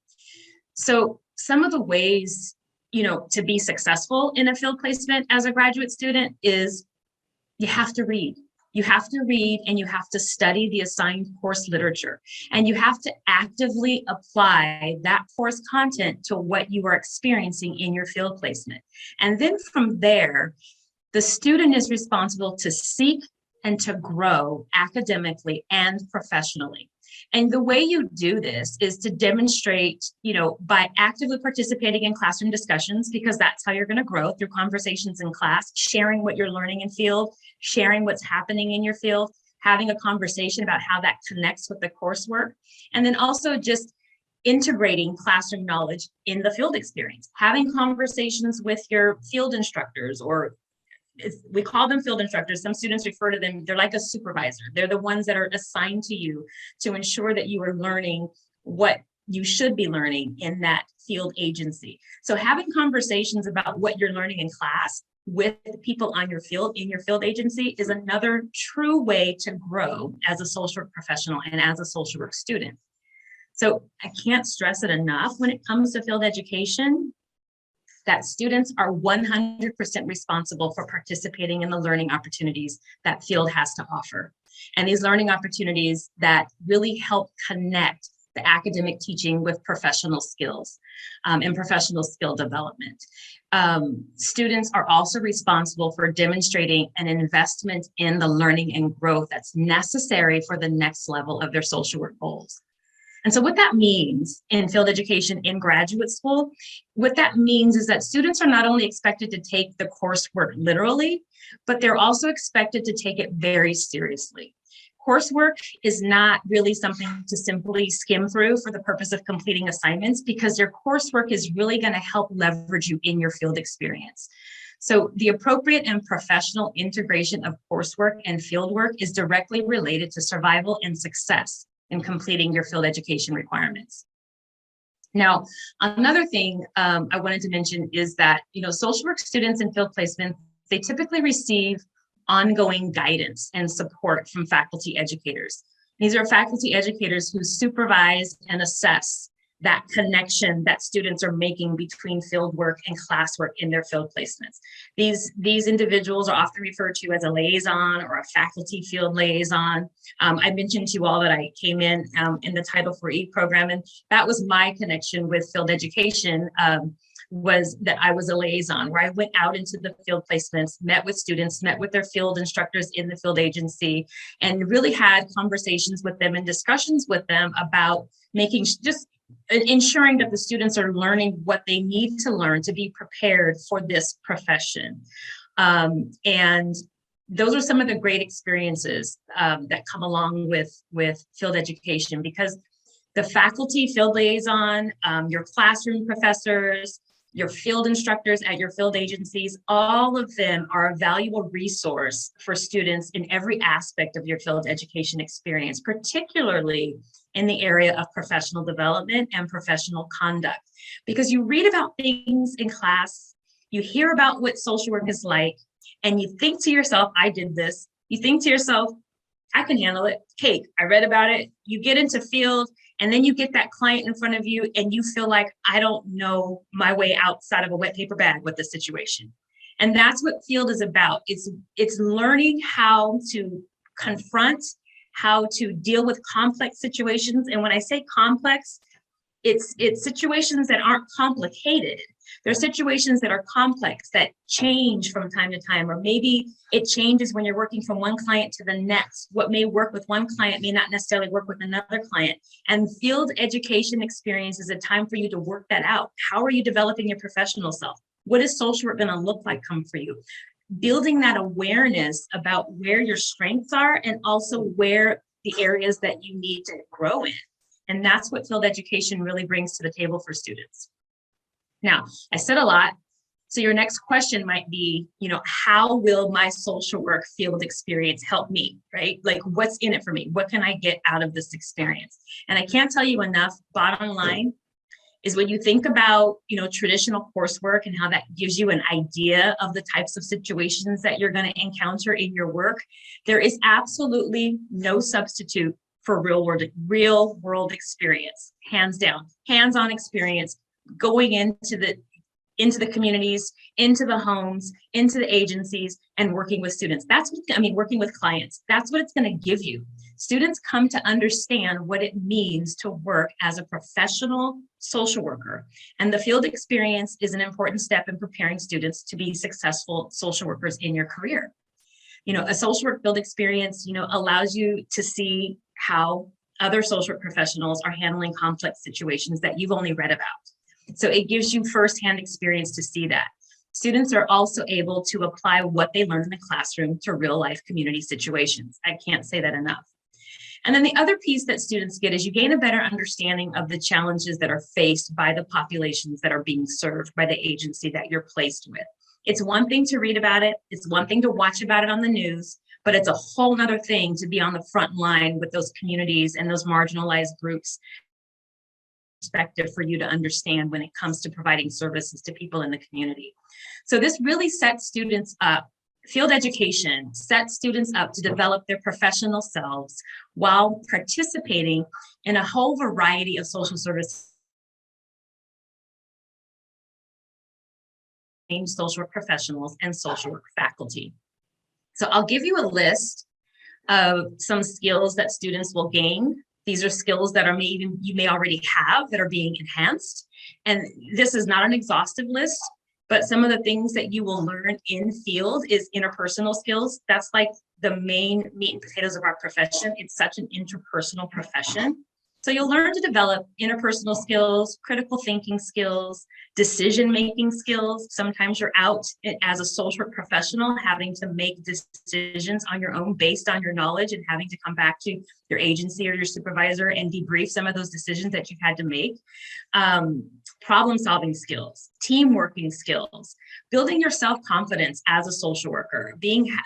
So some of the ways, to be successful in a field placement as a graduate student is you have to read. You have to read and you have to study the assigned course literature, and you have to actively apply that course content to what you are experiencing in your field placement. And then from there, the student is responsible to seek and to grow academically and professionally. And the way you do this is to demonstrate, by actively participating in classroom discussions, because that's how you're going to grow, through conversations in class, sharing what you're learning in field, sharing what's happening in your field, having a conversation about how that connects with the coursework, and then also just integrating classroom knowledge in the field experience, having conversations with your field instructors, or we call them field instructors. Some students refer to them, they're like a supervisor. They're the ones that are assigned to you to ensure that you are learning what you should be learning in that field agency. So having conversations about what you're learning in class with people on your field, in your field agency, is another true way to grow as a social work professional and as a social work student. So I can't stress it enough when it comes to field education, that students are 100% responsible for participating in the learning opportunities that field has to offer. And these learning opportunities that really help connect the academic teaching with professional skills and professional skill development. Students are also responsible for demonstrating an investment in the learning and growth that's necessary for the next level of their social work goals. And so what that means in field education in graduate school, what that means is that students are not only expected to take the coursework literally, but they're also expected to take it very seriously. Coursework is not really something to simply skim through for the purpose of completing assignments, because your coursework is really going to help leverage you in your field experience. So the appropriate and professional integration of coursework and fieldwork is directly related to survival and success in completing your field education requirements. Now, another thing I wanted to mention is that, social work students in field placement, they typically receive ongoing guidance and support from faculty educators. These are faculty educators who supervise and assess that connection that students are making between field work and classwork in their field placements. These individuals are often referred to as a liaison or a faculty field liaison. I mentioned to you all that I came in the Title IV program, and that was my connection with field education, was that I was a liaison, where I went out into the field placements, met with students, met with their field instructors in the field agency, and really had conversations with them and discussions with them about ensuring that the students are learning what they need to learn to be prepared for this profession. And those are some of the great experiences that come along with field education, because the faculty field liaison, your classroom professors, your field instructors at your field agencies, all of them are a valuable resource for students in every aspect of your field education experience, particularly in the area of professional development and professional conduct. Because you read about things in class, you hear about what social work is like, and you think to yourself, I did this. You think to yourself, I can handle it. Hey, I read about it. You get into field, and then you get that client in front of you and you feel like, I don't know my way outside of a wet paper bag with the situation. And that's what field is about. It's learning how to confront, how to deal with complex situations. And when I say complex, it's situations that aren't complicated. There are situations that are complex, that change from time to time, or maybe it changes when you're working from one client to the next. What may work with one client may not necessarily work with another client. And field education experience is a time for you to work that out. How are you developing your professional self? What is social work going to look like come for you? Building that awareness about where your strengths are and also where the areas that you need to grow in. And that's what field education really brings to the table for students. Now, I said a lot. So your next question might be, how will my social work field experience help me, right? Like, what's in it for me? What can I get out of this experience? And I can't tell you enough. Bottom line is, when you think about, traditional coursework and how that gives you an idea of the types of situations that you're going to encounter in your work, there is absolutely no substitute for real world experience, hands down, hands-on experience, going into into the communities, into the homes, into the agencies, and working with students. That's what, I mean, working with clients. That's what it's going to give you. Students come to understand what it means to work as a professional social worker. And the field experience is an important step in preparing students to be successful social workers in your career. You know, a social work field experience, you know, allows you to see how other social work professionals are handling complex situations that you've only read about. So it gives you firsthand experience to see that. Students are also able to apply what they learned in the classroom to real life community situations. I can't say that enough. And then the other piece that students get is you gain a better understanding of the challenges that are faced by the populations that are being served by the agency that you're placed with. It's one thing to read about it. It's one thing to watch about it on the news, but it's a whole nother thing to be on the front line with those communities and those marginalized groups. Perspective for you to understand when it comes to providing services to people in the community. So this really sets students up. Field education sets students up to develop their professional selves while participating in a whole variety of social service, social work professionals, and social work faculty. So I'll give you a list of some skills that students will gain. These are skills that are you may already have that are being enhanced. And this is not an exhaustive list, but some of the things that you will learn in field is interpersonal skills. That's like the main meat and potatoes of our profession. It's such an interpersonal profession. So you'll learn to develop interpersonal skills, critical thinking skills, decision-making skills. Sometimes you're out as a social work professional having to make decisions on your own based on your knowledge and having to come back to your agency or your supervisor and debrief some of those decisions that you've had to make. Problem-solving skills, team working skills, building your self-confidence as a social worker,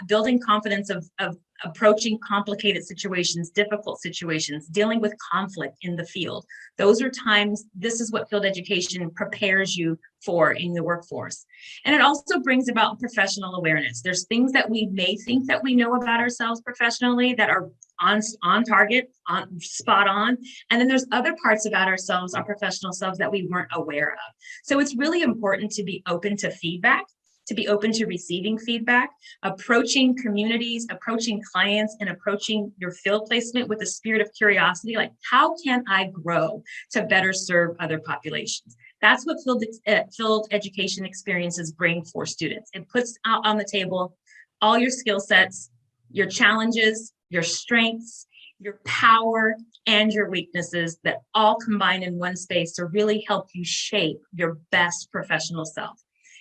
building confidence of approaching complicated situations, difficult situations, dealing with conflict in the field. Those are times, this is what field education prepares you for in the workforce. And it also brings about professional awareness. There's things that we may think that we know about ourselves professionally that are on target, spot on. And then there's other parts about ourselves, our professional selves, that we weren't aware of. So it's really important to be open to feedback, to be open to receiving feedback, approaching communities, approaching clients, and approaching your field placement with a spirit of curiosity, like how can I grow to better serve other populations? That's what field education experiences bring for students. It puts out on the table all your skill sets, your challenges, your strengths, your power, and your weaknesses that all combine in one space to really help you shape your best professional self.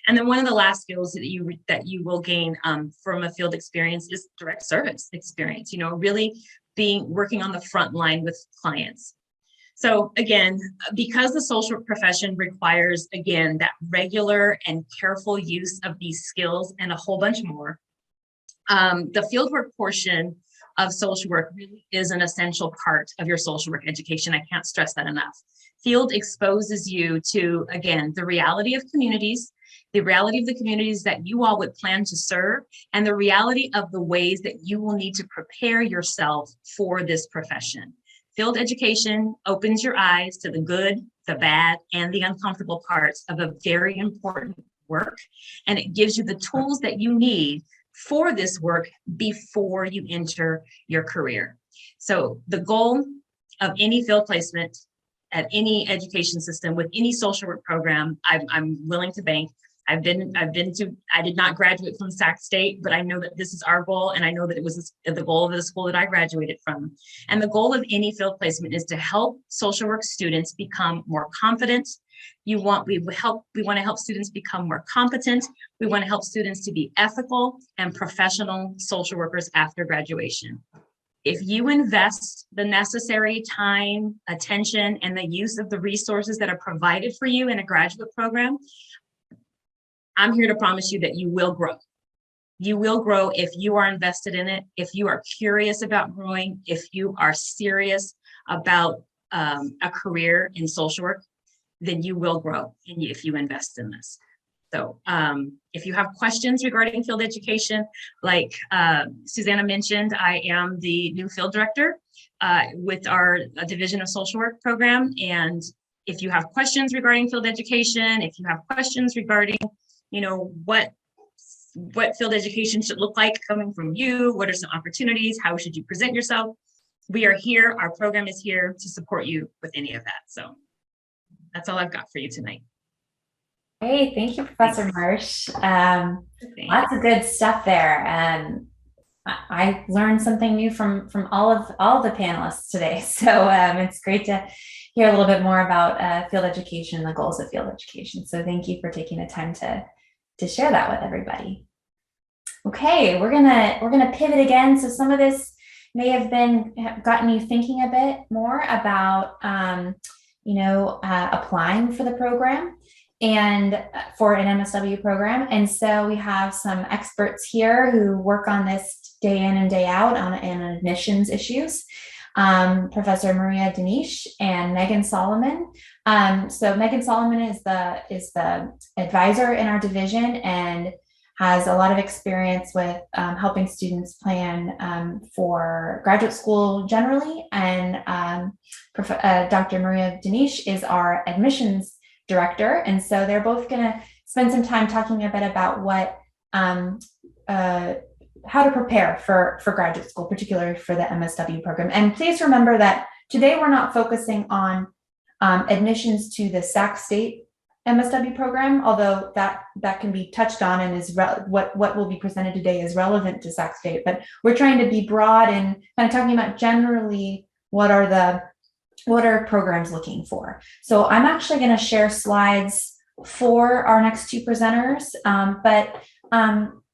And then one of the last skills that you will gain from a field experience is direct service experience, you know, really working on the front line with clients. So again, because the social work profession requires, again, that regular and careful use of these skills and a whole bunch more, the fieldwork portion of social work really is an essential part of your social work education. I can't stress that enough. Field exposes you to, again, the reality of communities, the reality of the communities that you all would plan to serve, and the reality of the ways that you will need to prepare yourself for this profession. Field education opens your eyes to the good, the bad, and the uncomfortable parts of a very important work, and it gives you the tools that you need for this work before you enter your career. So the goal of any field placement at any education system with any social work program, I'm willing to bank. I did not graduate from Sac State, but I know that this is our goal, and I know that it was the goal of the school that I graduated from. And the goal of any field placement is to help social work students become more confident. We want to help students become more competent. We want to help students to be ethical and professional social workers after graduation. If you invest the necessary time, attention, and the use of the resources that are provided for you in a graduate program, I'm here to promise you that you will grow. You will grow if you are invested in it, if you are curious about growing, if you are serious about a career in social work, then you will grow if you invest in this. So if you have questions regarding field education, like Susanna mentioned, I am the new field director with our Division of Social Work program, and if you have questions regarding field education, if you have questions regarding, what field education should look like coming from you, what are some opportunities, how should you present yourself? We are here, our program is here to support you with any of that. So that's all I've got for you tonight. Great, thank you, Professor Marsh. Thanks. Lots of good stuff there, and I learned something new from all of the panelists today. So it's great to hear a little bit more about field education and the goals of field education. So thank you for taking the time to share that with everybody. Okay, we're gonna pivot again. So some of this may have gotten you thinking a bit more about applying for the program and for an MSW program. And so we have some experts here who work on this day in and day out on admissions issues. Professor Maria Denish and Megan Solomon. So Megan Solomon is the advisor in our division and has a lot of experience with helping students plan for graduate school generally. And Dr. Maria Denish is our admissions director. And so they're both going to spend some time talking a bit about what how to prepare for graduate school, particularly for the MSW program. And please remember that today we're not focusing on admissions to the Sac State MSW program, although that can be touched on and is what will be presented today is relevant to Sac State. But we're trying to be broad and kind of talking about generally what are programs looking for. So I'm actually going to share slides for our next two presenters, but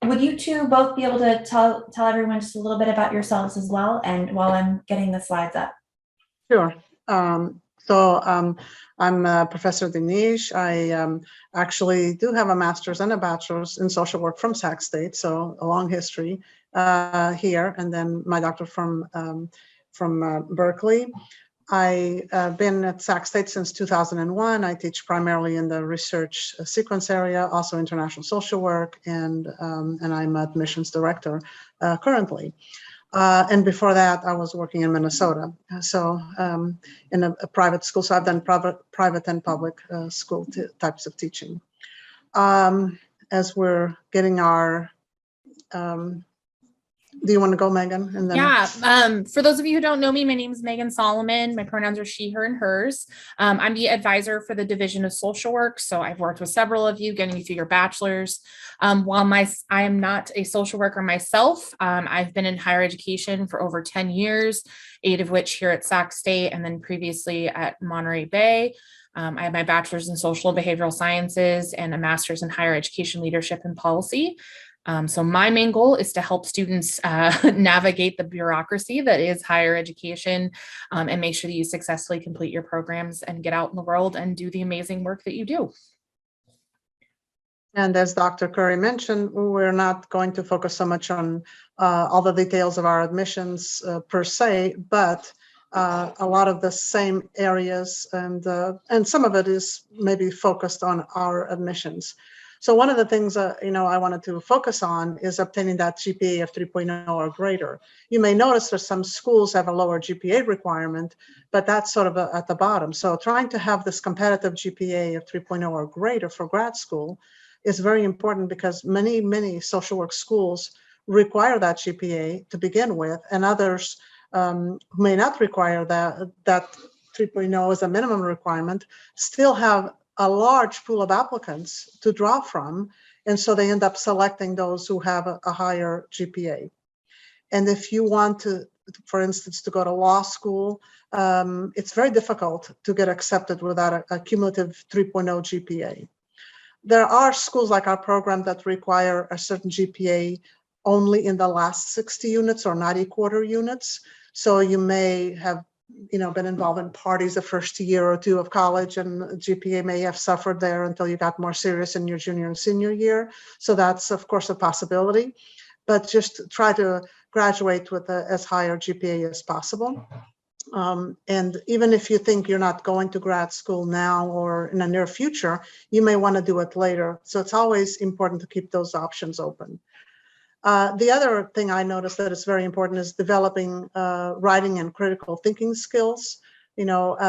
would you two both be able to tell everyone just a little bit about yourselves as well, and while I'm getting the slides up? Sure. I'm Professor Denish. I actually do have a master's and a bachelor's in social work from Sac State, so a long history here, and then my doctorate from Berkeley. I've been at Sac State since 2001. I teach primarily in the research sequence area, also international social work, and I'm admissions director currently. And before that, I was working in Minnesota, so in a private school. So I've done private and public school types of teaching. As we're getting our do you want to go, Megan? And then yeah. For those of you who don't know me, my name is Megan Solomon. My pronouns are she, her, and hers. I'm the advisor for the Division of Social Work. So I've worked with several of you getting you through your bachelor's. While I am not a social worker myself, I've been in higher education for over 10 years, 8 of which here at Sac State, and then previously at Monterey Bay. I have my bachelor's in social and behavioral sciences and a master's in higher education leadership and policy. So my main goal is to help students navigate the bureaucracy that is higher education and make sure that you successfully complete your programs and get out in the world and do the amazing work that you do. And as Dr. Curry mentioned, we're not going to focus so much on all the details of our admissions per se, but a lot of the same areas, and some of it is maybe focused on our admissions. So one of the things I wanted to focus on is obtaining that GPA of 3.0 or greater. You may notice that some schools have a lower GPA requirement, but that's sort of at the bottom. So trying to have this competitive GPA of 3.0 or greater for grad school is very important, because many social work schools require that GPA to begin with, and others who may not require that 3.0 as a minimum requirement still have a large pool of applicants to draw from, and so they end up selecting those who have a higher GPA. And if you want to, for instance, to go to law school, it's very difficult to get accepted without a cumulative 3.0 GPA. There are schools like our program that require a certain GPA only in the last 60 units or 90 quarter units. So you may have been involved in parties the first year or two of college, and GPA may have suffered there until you got more serious in your junior and senior year. So that's, of course, a possibility, but just try to graduate with as higher GPA as possible. And even if you think you're not going to grad school now or in the near future, you may want to do it later. So it's always important to keep those options open. The other thing I noticed that is very important is developing writing and critical thinking skills.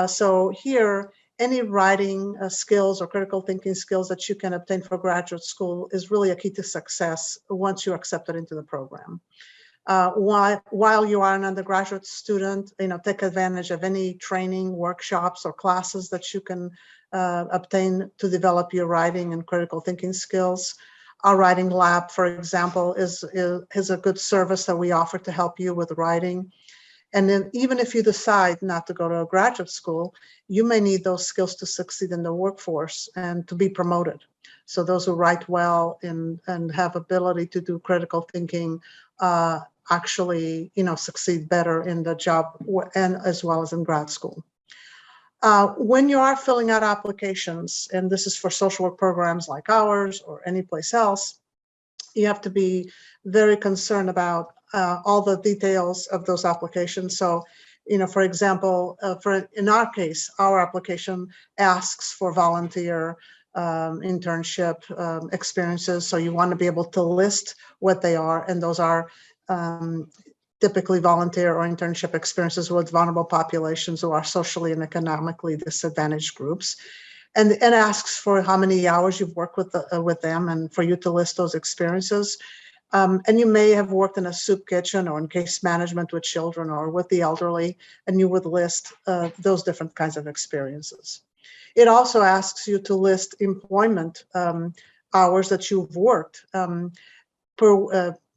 So here any writing skills or critical thinking skills that you can obtain for graduate school is really a key to success once you're accepted into the program. While you are an undergraduate student, take advantage of any training, workshops, or classes that you can obtain to develop your writing and critical thinking skills. Our writing lab, for example, is a good service that we offer to help you with writing. And then even if you decide not to go to a graduate school, you may need those skills to succeed in the workforce and to be promoted. So those who write well and have ability to do critical thinking actually, succeed better in the job and as well as in grad school. When you are filling out applications, and this is for social work programs like ours or any place else, you have to be very concerned about all the details of those applications. So, for example, in our case, our application asks for volunteer internship experiences. So you want to be able to list what they are, and those are typically volunteer or internship experiences with vulnerable populations who are socially and economically disadvantaged groups. And asks for how many hours you've worked with them, and for you to list those experiences. And you may have worked in a soup kitchen or in case management with children or with the elderly, and you would list those different kinds of experiences. It also asks you to list employment hours that you've worked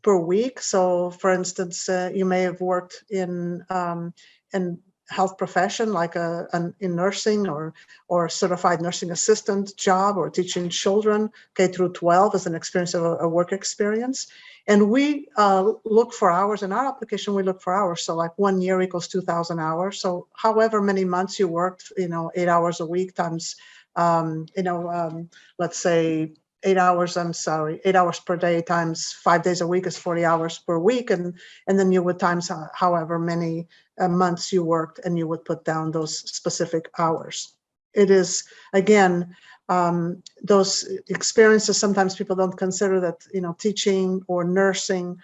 per week. So, for instance, you may have worked in health profession, like in nursing or certified nursing assistant job, or teaching children K through 12 as an experience of a work experience. And we look for hours in our application. We look for hours. So like 1 year equals 2,000 hours. So however many months you worked, 8 hours a week times, let's say 8 hours per day times 5 days a week is 40 hours per week. And then you would times however many months you worked, and you would put down those specific hours. It is, again, those experiences, sometimes people don't consider that, teaching or nursing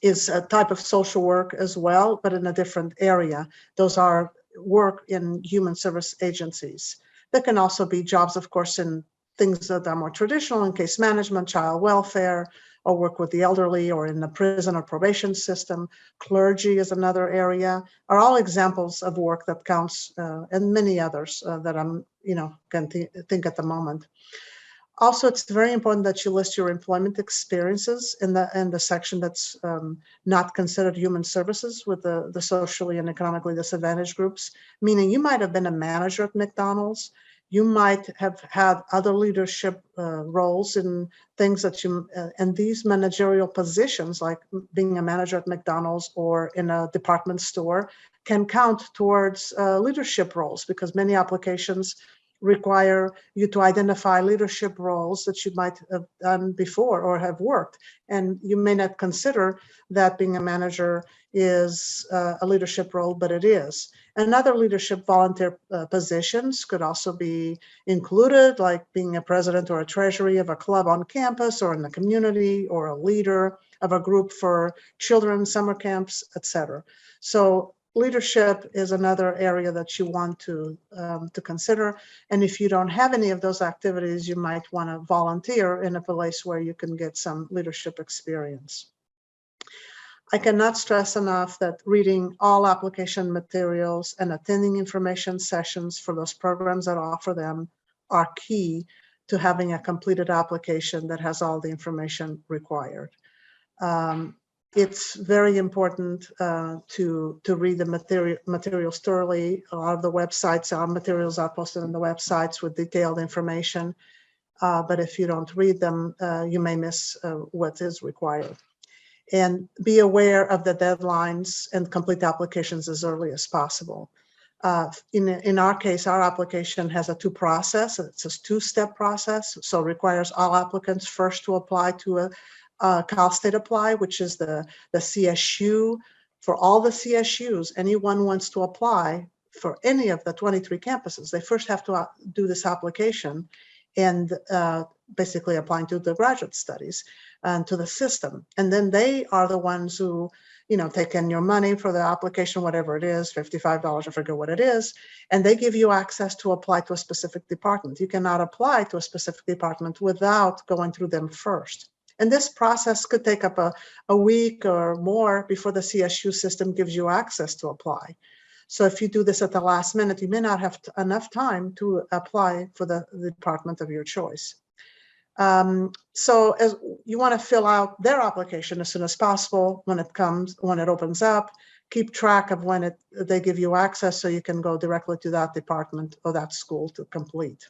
is a type of social work as well, but in a different area. Those are work in human service agencies. There can also be jobs, of course, in things that are more traditional, in case management, child welfare, or work with the elderly, or in the prison or probation system. Clergy is another area, are all examples of work that counts, and many others that I'm, can think at the moment. Also, it's very important that you list your employment experiences in the section that's not considered human services with the socially and economically disadvantaged groups, meaning you might have been a manager at McDonald's. You might have had other leadership roles in things that and these managerial positions, like being a manager at McDonald's or in a department store, can count towards leadership roles, because many applications require you to identify leadership roles that you might have done before or have worked. And you may not consider that being a manager is a leadership role, but it is. And other leadership volunteer positions could also be included, like being a president or a treasury of a club on campus or in the community, or a leader of a group for children, summer camps, etc. So leadership is another area that you want to consider. And if you don't have any of those activities, you might want to volunteer in a place where you can get some leadership experience. I cannot stress enough that reading all application materials and attending information sessions for those programs that offer them are key to having a completed application that has all the information required. It's very important to read the materials thoroughly. A lot of the websites, our materials are posted on the websites with detailed information, but if you don't read them, you may miss what is required. And be aware of the deadlines and complete applications as early as possible. In our case, our application has a it's a two-step process, so it requires all applicants first to apply to a Cal State Apply, which is the CSU. For all the CSUs, anyone wants to apply for any of the 23 campuses, they first have to do this application and basically applying to the graduate studies and to the system. And then they are the ones who take in your money for the application, whatever it is, $55, I forget what it is, and they give you access to apply to a specific department. You cannot apply to a specific department without going through them first. And this process could take up a week or more before the CSU system gives you access to apply. So if you do this at the last minute, you may not have enough time to apply for the department of your choice. So as you want to fill out their application as soon as possible when it opens up, keep track of when they give you access so you can go directly to that department or that school to complete.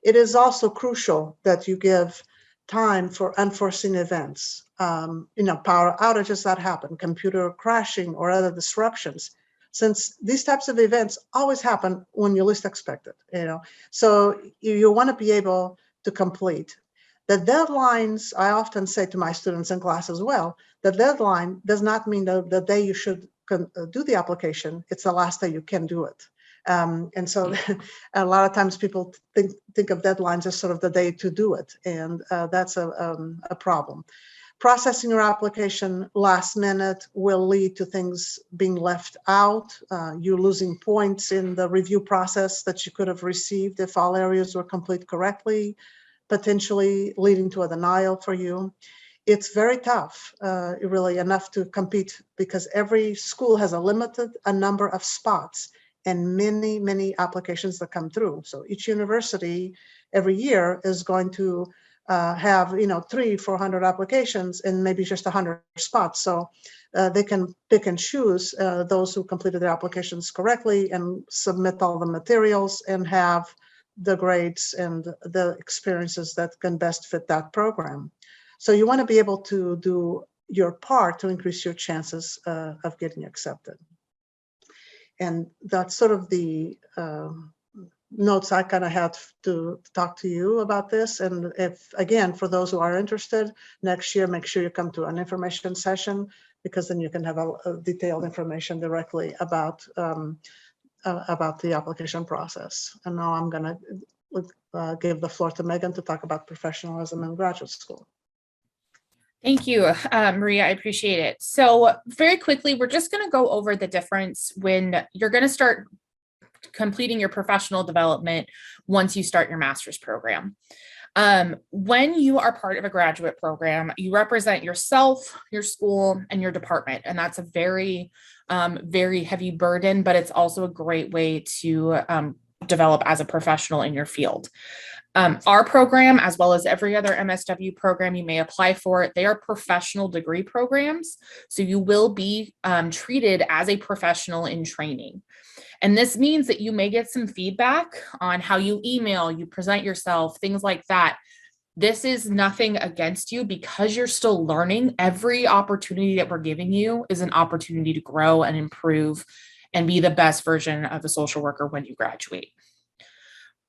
It is also crucial that you give time for unforeseen events, power outages that happen, computer crashing or other disruptions, since these types of events always happen when you least expect it, So you want to be able to complete. The deadlines, I often say to my students in class as well, the deadline does not mean the day you should do the application, it's the last day you can do it. And so a lot of times people think of deadlines as sort of the day to do it, and that's a problem. Processing your application last minute will lead to things being left out. You losing points in the review process that you could have received if all areas were complete correctly, potentially leading to a denial for you. It's very tough, really enough to compete, because every school has a number of spots and many, many applications that come through. So each university every year is going to have 300-400 applications and maybe just 100 spots. So they can pick and choose those who completed their applications correctly and submit all the materials and have the grades and the experiences that can best fit that program. So you want to be able to do your part to increase your chances of getting accepted. And that's sort of the notes I kind of had to talk to you about this. And if, again, for those who are interested, next year, make sure you come to an information session, because then you can have a detailed information directly about the application process. And now I'm going to give the floor to Megan to talk about professionalism in graduate school. Thank you, Maria. I appreciate it. So very quickly, we're just going to go over the difference when you're going to start completing your professional development once you start your master's program. When you are part of a graduate program, you represent yourself, your school, and your department. And that's a very, very heavy burden, but it's also a great way to develop as a professional in your field. Our program, as well as every other MSW program you may apply for, they are professional degree programs. So you will be treated as a professional in training. And this means that you may get some feedback on how you email, you present yourself, things like that. This is nothing against you, because you're still learning. Every opportunity that we're giving you is an opportunity to grow and improve and be the best version of a social worker when you graduate.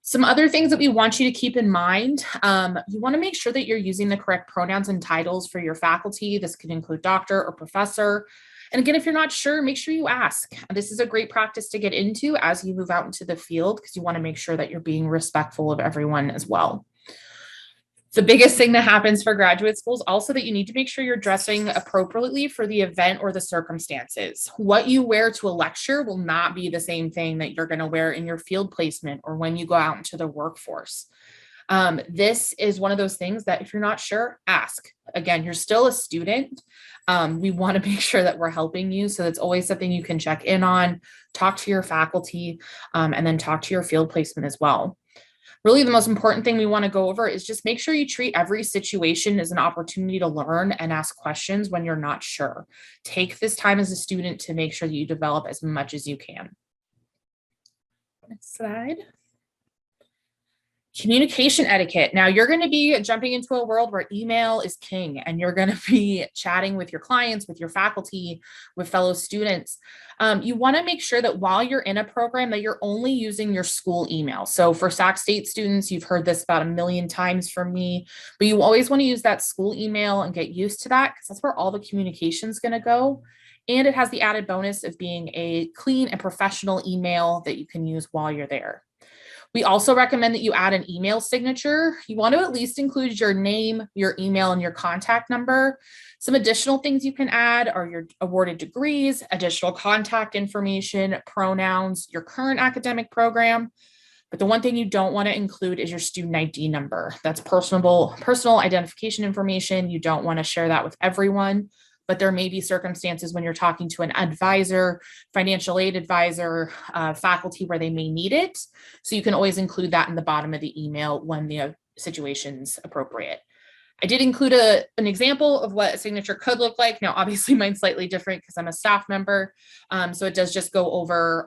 Some other things that we want you to keep in mind, you want to make sure that you're using the correct pronouns and titles for your faculty. This could include doctor or professor. And again, if you're not sure, make sure you ask. This is a great practice to get into as you move out into the field, because you want to make sure that you're being respectful of everyone as well. The biggest thing that happens for graduate school is also that you need to make sure you're dressing appropriately for the event or the circumstances. What you wear to a lecture will not be the same thing that you're going to wear in your field placement or when you go out into the workforce. This is one of those things that if you're not sure, ask. Again, you're still a student. We want to make sure that we're helping you. So it's always something you can check in on, talk to your faculty, and then talk to your field placement as well. Really, the most important thing we want to go over is just make sure you treat every situation as an opportunity to learn and ask questions when you're not sure. Take this time as a student to make sure that you develop as much as you can. Next slide. Communication etiquette. Now you're going to be jumping into a world where email is king, and you're going to be chatting with your clients, with your faculty, with fellow students. You want to make sure that while you're in a program that you're only using your school email. So for Sac State students, you've heard this about 1 million times from me, but you always want to use that school email and get used to that, because that's where all the communication is going to go. And it has the added bonus of being a clean and professional email that you can use while you're there. We also recommend that you add an email signature. You want to at least include your name, your email, and your contact number. Some additional things you can add are your awarded degrees, additional contact information, pronouns, your current academic program. But the one thing you don't want to include is your student ID number. That's personal identification information. You don't want to share that with everyone, but there may be circumstances when you're talking to an advisor, financial aid advisor, faculty where they may need it. So you can always include that in the bottom of the email when the situation's appropriate. I did include an example of what a signature could look like. Now, obviously mine's slightly different because I'm a staff member. So it does just go over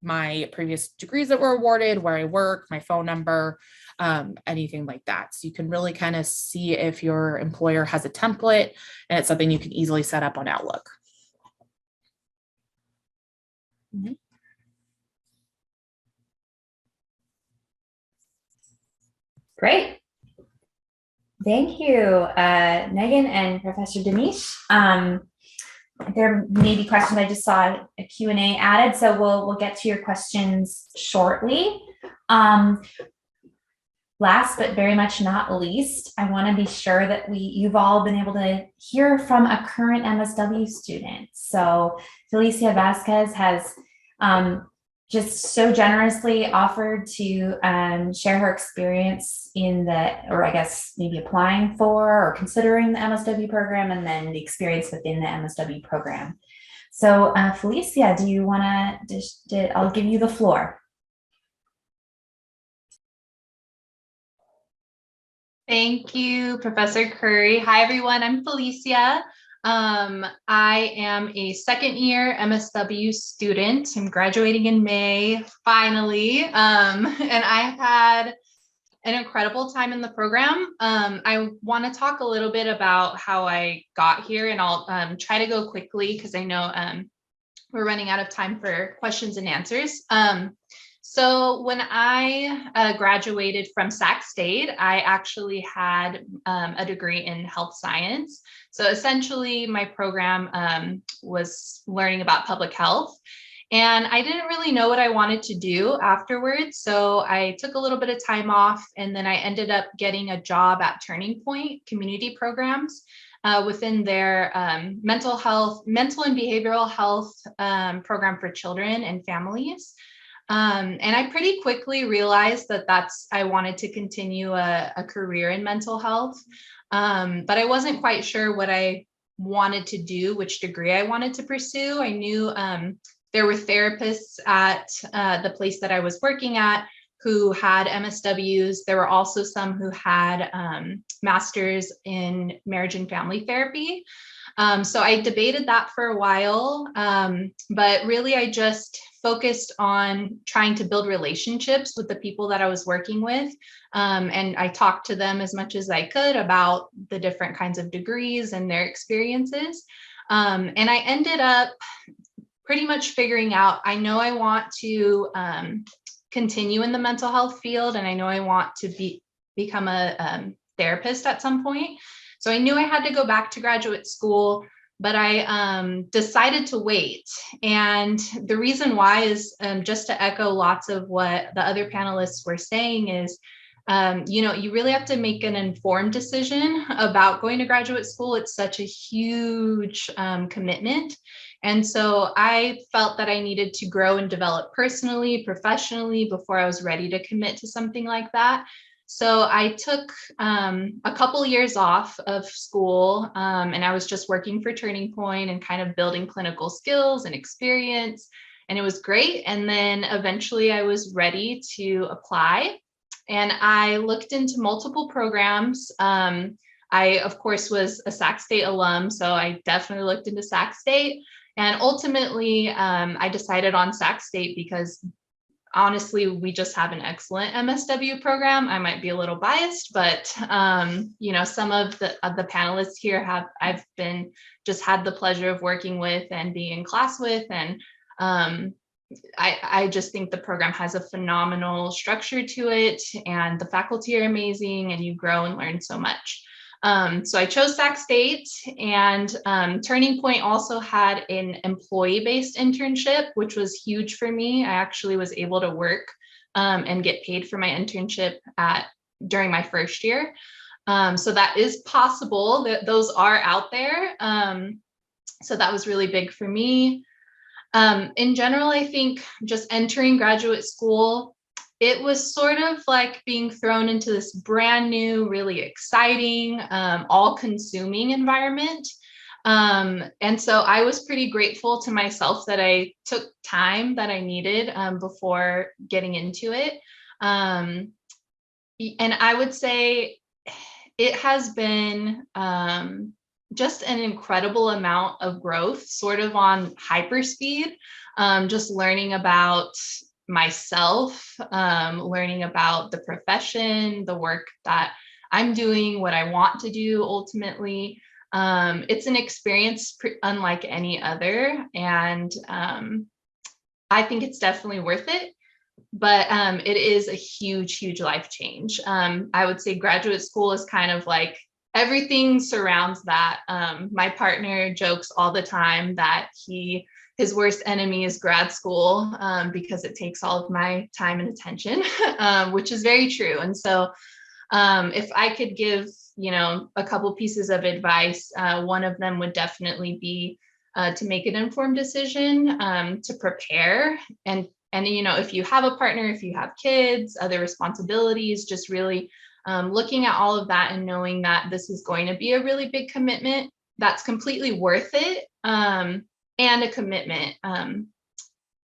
my previous degrees that were awarded, where I work, my phone number, anything like that. So you can really kind of see if your employer has a template and it's something you can easily set up on Outlook. Great. Thank you, Megan and Professor Demish. There may be questions. I just saw a Q&A added, so we'll get to your questions shortly. Last but very much not least, I want to be sure that you've all been able to hear from a current MSW student. So Felicia Vasquez has just so generously offered to share her experience or I guess maybe applying for or considering the MSW program, and then the experience within the MSW program. So Felicia, do you want to, I'll give you the floor. Thank you, Professor Curry. Hi, everyone. I'm Felicia. I am a second year MSW student. I'm graduating in May, finally. And I've had an incredible time in the program. I want to talk a little bit about how I got here, and I'll try to go quickly because I know we're running out of time for questions and answers. So when I graduated from Sac State, I actually had a degree in health science. So essentially my program was learning about public health, and I didn't really know what I wanted to do afterwards. So I took a little bit of time off, and then I ended up getting a job at Turning Point Community Programs within their mental and behavioral health program for children and families. And I pretty quickly realized that I wanted to continue a career in mental health, but I wasn't quite sure what I wanted to do, which degree I wanted to pursue. I knew there were therapists at the place that I was working at who had MSWs. There were also some who had masters in marriage and family therapy. So I debated that for a while, but really I just focused on trying to build relationships with the people that I was working with. And I talked to them as much as I could about the different kinds of degrees and their experiences. And I ended up pretty much figuring out, I know I want to continue in the mental health field, and I know I want to become a therapist at some point. So I knew I had to go back to graduate school, but I decided to wait. And the reason why is just to echo lots of what the other panelists were saying is, you really have to make an informed decision about going to graduate school. It's such a huge commitment. And so I felt that I needed to grow and develop personally, professionally, before I was ready to commit to something like that. So I took a couple years off of school, and I was just working for Turning Point and kind of building clinical skills and experience, and it was great. And then eventually I was ready to apply, and I looked into multiple programs. I, of course, was a Sac State alum, so I definitely looked into Sac State. And ultimately, I decided on Sac State because honestly, we just have an excellent MSW program. I might be a little biased, but some of the panelists here I've just had the pleasure of working with and being in class with, and I just think the program has a phenomenal structure to it, and the faculty are amazing, and you grow and learn so much. So I chose Sac State, and Turning Point also had an employee-based internship, which was huge for me. I actually was able to work and get paid for my internship during my first year. So that is possible, that those are out there. So that was really big for me. In general, I think just entering graduate school, it was sort of like being thrown into this brand new, really exciting, all-consuming environment. And so I was pretty grateful to myself that I took time that I needed before getting into it. And I would say it has been just an incredible amount of growth, sort of on hyperspeed, just learning about myself, learning about the profession, the work that I'm doing, what I want to do ultimately. It's an experience unlike any other, and I think it's definitely worth it. But it is a huge, huge life change. I would say graduate school is kind of like everything surrounds that. My partner jokes all the time that his worst enemy is grad school because it takes all of my time and attention, which is very true. And so if I could give, a couple pieces of advice, one of them would definitely be to make an informed decision, to prepare, and if you have a partner, if you have kids, other responsibilities, just really looking at all of that and knowing that this is going to be a really big commitment that's completely worth it, and a commitment. And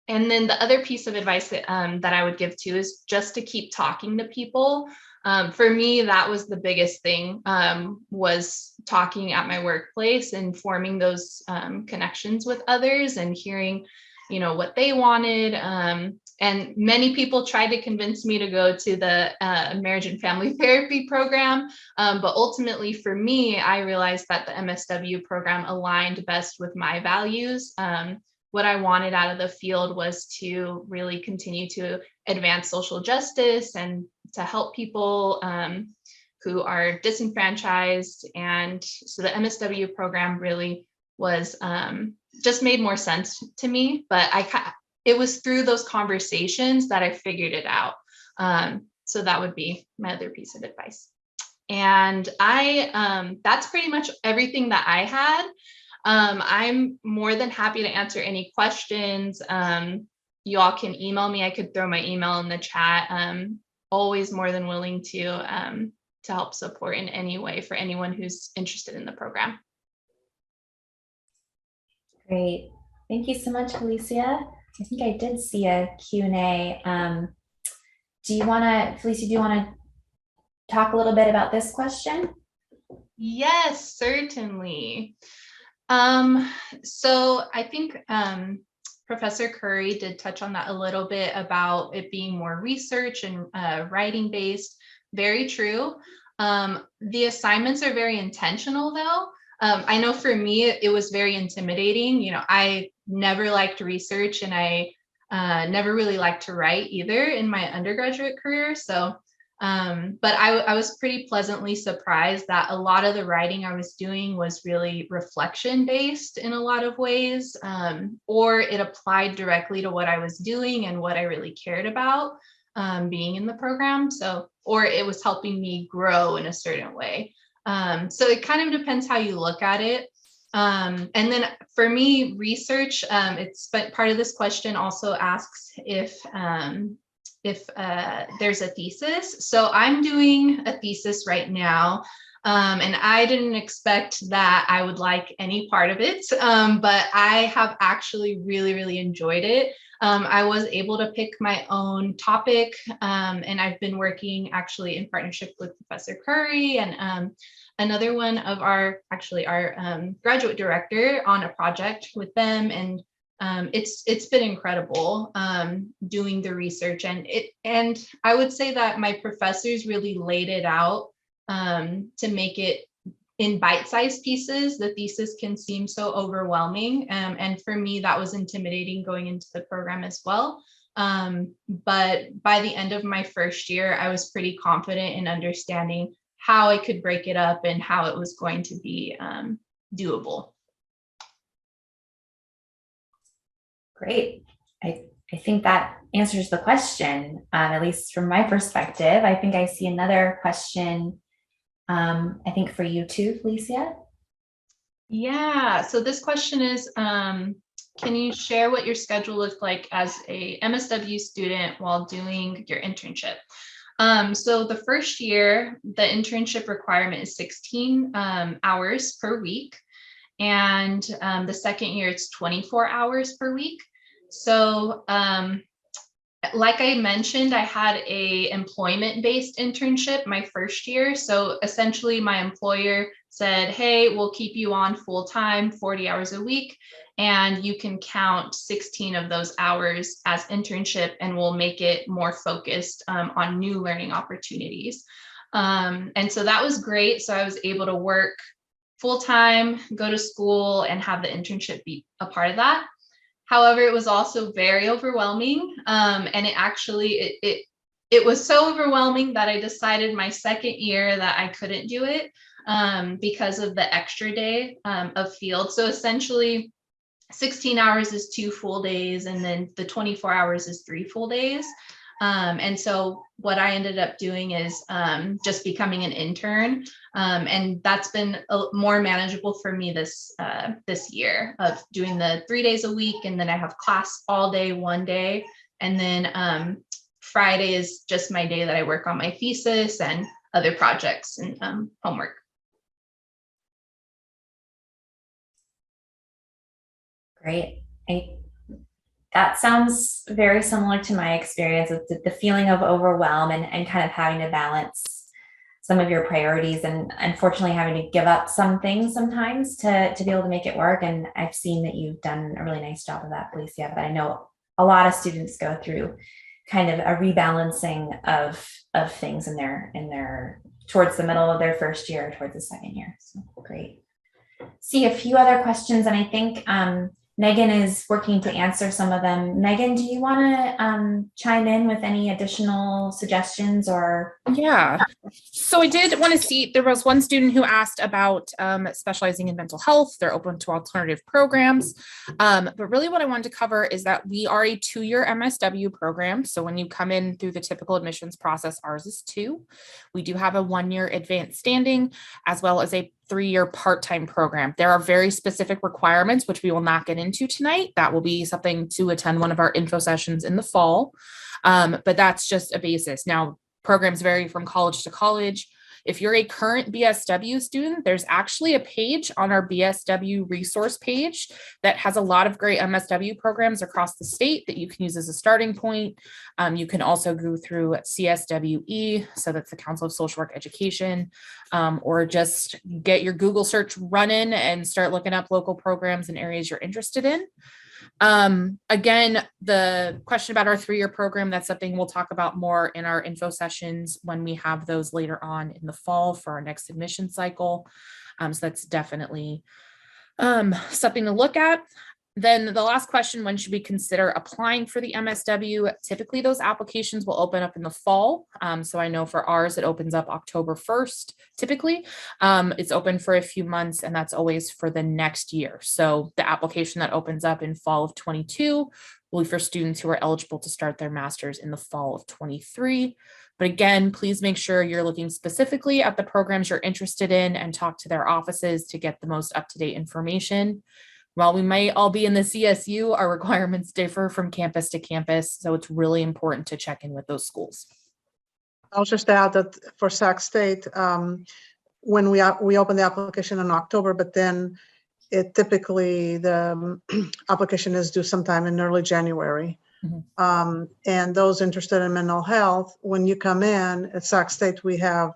then the other piece of advice that I would give too is just to keep talking to people. For me, that was the biggest thing, was talking at my workplace and forming those connections with others and hearing what they wanted. And many people tried to convince me to go to the marriage and family therapy program. But ultimately for me, I realized that the MSW program aligned best with my values. What I wanted out of the field was to really continue to advance social justice and to help people who are disenfranchised. And so the MSW program really was just made more sense to me, but it was through those conversations that I figured it out. So that would be my other piece of advice. And that's pretty much everything that I had. I'm more than happy to answer any questions. You all can email me. I could throw my email in the chat. Always more than willing to help support in any way for anyone who's interested in the program. Great. Thank you so much, Felicia. I think I did see a Q&A. Felicia, do you want to talk a little bit about this question? Yes, certainly. So I think Professor Curry did touch on that a little bit about it being more research and writing based. Very true. The assignments are very intentional though. I know for me, it was very intimidating. I never liked research, and I never really liked to write either in my undergraduate career. So, but I was pretty pleasantly surprised that a lot of the writing I was doing was really reflection based in a lot of ways, or it applied directly to what I was doing and what I really cared about being in the program. So, or it was helping me grow in a certain way. So it kind of depends how you look at it. And then for me, research, part of this question also asks if there's a thesis. So I'm doing a thesis right now, and I didn't expect that I would like any part of it, but I have actually really, really enjoyed it. I was able to pick my own topic, and I've been working actually in partnership with Professor Curry and another one of our graduate director on a project with them. And it's been incredible doing the research, and I would say that my professors really laid it out to make it in bite-sized pieces. The thesis can seem so overwhelming, and for me that was intimidating going into the program as well. But by the end of my first year, I was pretty confident in understanding how I could break it up and how it was going to be doable. Great. I I think that answers the question, at least from my perspective. I think I see another question, I think for you too, Felicia. Yeah, so this question is, can you share what your schedule looked like as a MSW student while doing your internship? So the first year, the internship requirement is 16 hours per week. And the second year, it's 24 hours per week. So like I mentioned, I had a employment-based internship my first year. So essentially my employer said, hey, we'll keep you on full-time, 40 hours a week, and you can count 16 of those hours as internship, and we'll make it more focused on new learning opportunities. And so that was great. So I was able to work full-time, go to school, and have the internship be a part of that. However, it was also very overwhelming. And it was so overwhelming that I decided my second year that I couldn't do it because of the extra day of field. So essentially 16 hours is 2 full days, and then the 24 hours is 3 full days. And so what I ended up doing is just becoming an intern. And that's been more manageable for me this year of doing the 3 days a week. And then I have class all day, one day. And then Friday is just my day that I work on my thesis and other projects and homework. Great. That sounds very similar to my experience with the feeling of overwhelm and kind of having to balance some of your priorities, and unfortunately having to give up some things sometimes to be able to make it work. And I've seen that you've done a really nice job of that, Felicia, but I know a lot of students go through kind of a rebalancing of things in their towards the middle of their first year, towards the second year. So great. See a few other questions, and I think Megan is working to answer some of them. Megan, do you want to chime in with any additional suggestions or? Yeah. So I did want to see, there was one student who asked about specializing in mental health. They're open to alternative programs. But really what I wanted to cover is that we are a 2-year MSW program. So when you come in through the typical admissions process, ours is 2. We do have a 1-year advanced standing, as well as a 3-year part-time program. There are very specific requirements, which we will not get into tonight. That will be something to attend one of our info sessions in the fall. But that's just a basis. Now, programs vary from college to college. If you're a current BSW student, there's actually a page on our BSW resource page that has a lot of great MSW programs across the state that you can use as a starting point. You can also go through CSWE, so that's the Council of Social Work Education, or just get your Google search running and start looking up local programs and areas you're interested in. Again, the question about our 3-year program, that's something we'll talk about more in our info sessions when we have those later on in the fall for our next admission cycle. So that's definitely something to look at. Then the last question, when should we consider applying for the MSW? Typically those applications will open up in the fall. So I know for ours, it opens up October 1st, typically. It's open for a few months, and that's always for the next year. So the application that opens up in fall of 22 will be for students who are eligible to start their master's in the fall of 23. But again, please make sure you're looking specifically at the programs you're interested in and talk to their offices to get the most up-to-date information. While we might all be in the CSU, our requirements differ from campus to campus, so it's really important to check in with those schools. I'll just add that for Sac State, when we open the application in October, but then it typically, the application is due sometime in early January. Mm-hmm. And those interested in mental health, when you come in at Sac State, we have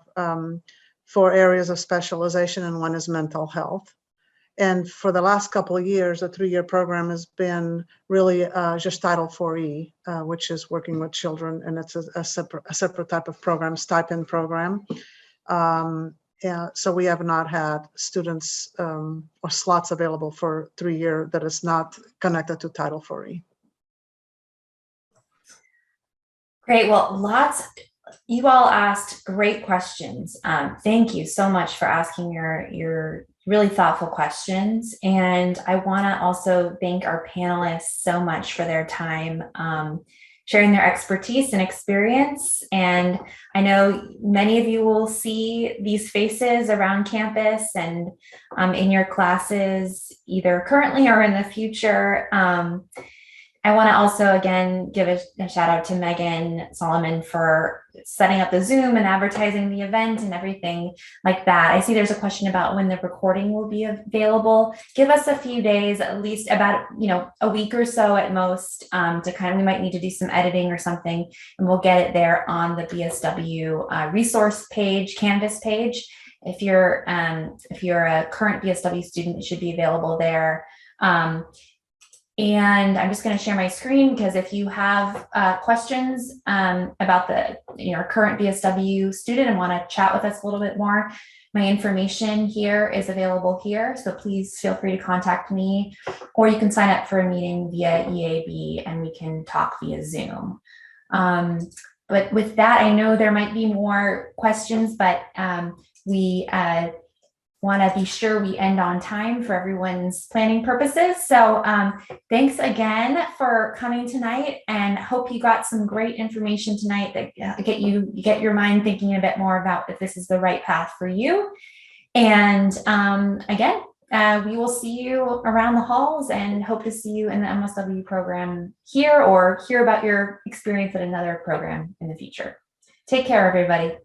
4 areas of specialization, and one is mental health. And for the last couple of years, the 3-year program has been really just Title IV-E, which is working with children, and it's a separate type of program, stipend program. So we have not had students or slots available for 3-year that is not connected to Title IV-E. Great. Well, you all asked great questions. Thank you so much for asking your really thoughtful questions. And I want to also thank our panelists so much for their time, sharing their expertise and experience. And I know many of you will see these faces around campus and in your classes, either currently or in the future. I want to also, again, give a shout out to Megan Solomon for setting up the Zoom and advertising the event and everything like that. I see there's a question about when the recording will be available. Give us a few days, at least about, a week or so at most, to we might need to do some editing or something, and we'll get it there on the BSW resource page, Canvas page. If you're a current BSW student, it should be available there. And I'm just going to share my screen, because if you have questions about the current BSW student and want to chat with us a little bit more, my information here is available here. So please feel free to contact me, or you can sign up for a meeting via EAB and we can talk via Zoom. But with that, I know there might be more questions, but we want to be sure we end on time for everyone's planning purposes. So thanks again for coming tonight, and hope you got some great information tonight that get your mind thinking a bit more about if this is the right path for you. And again, we will see you around the halls, and hope to see you in the MSW program here, or hear about your experience at another program in the future. Take care, everybody.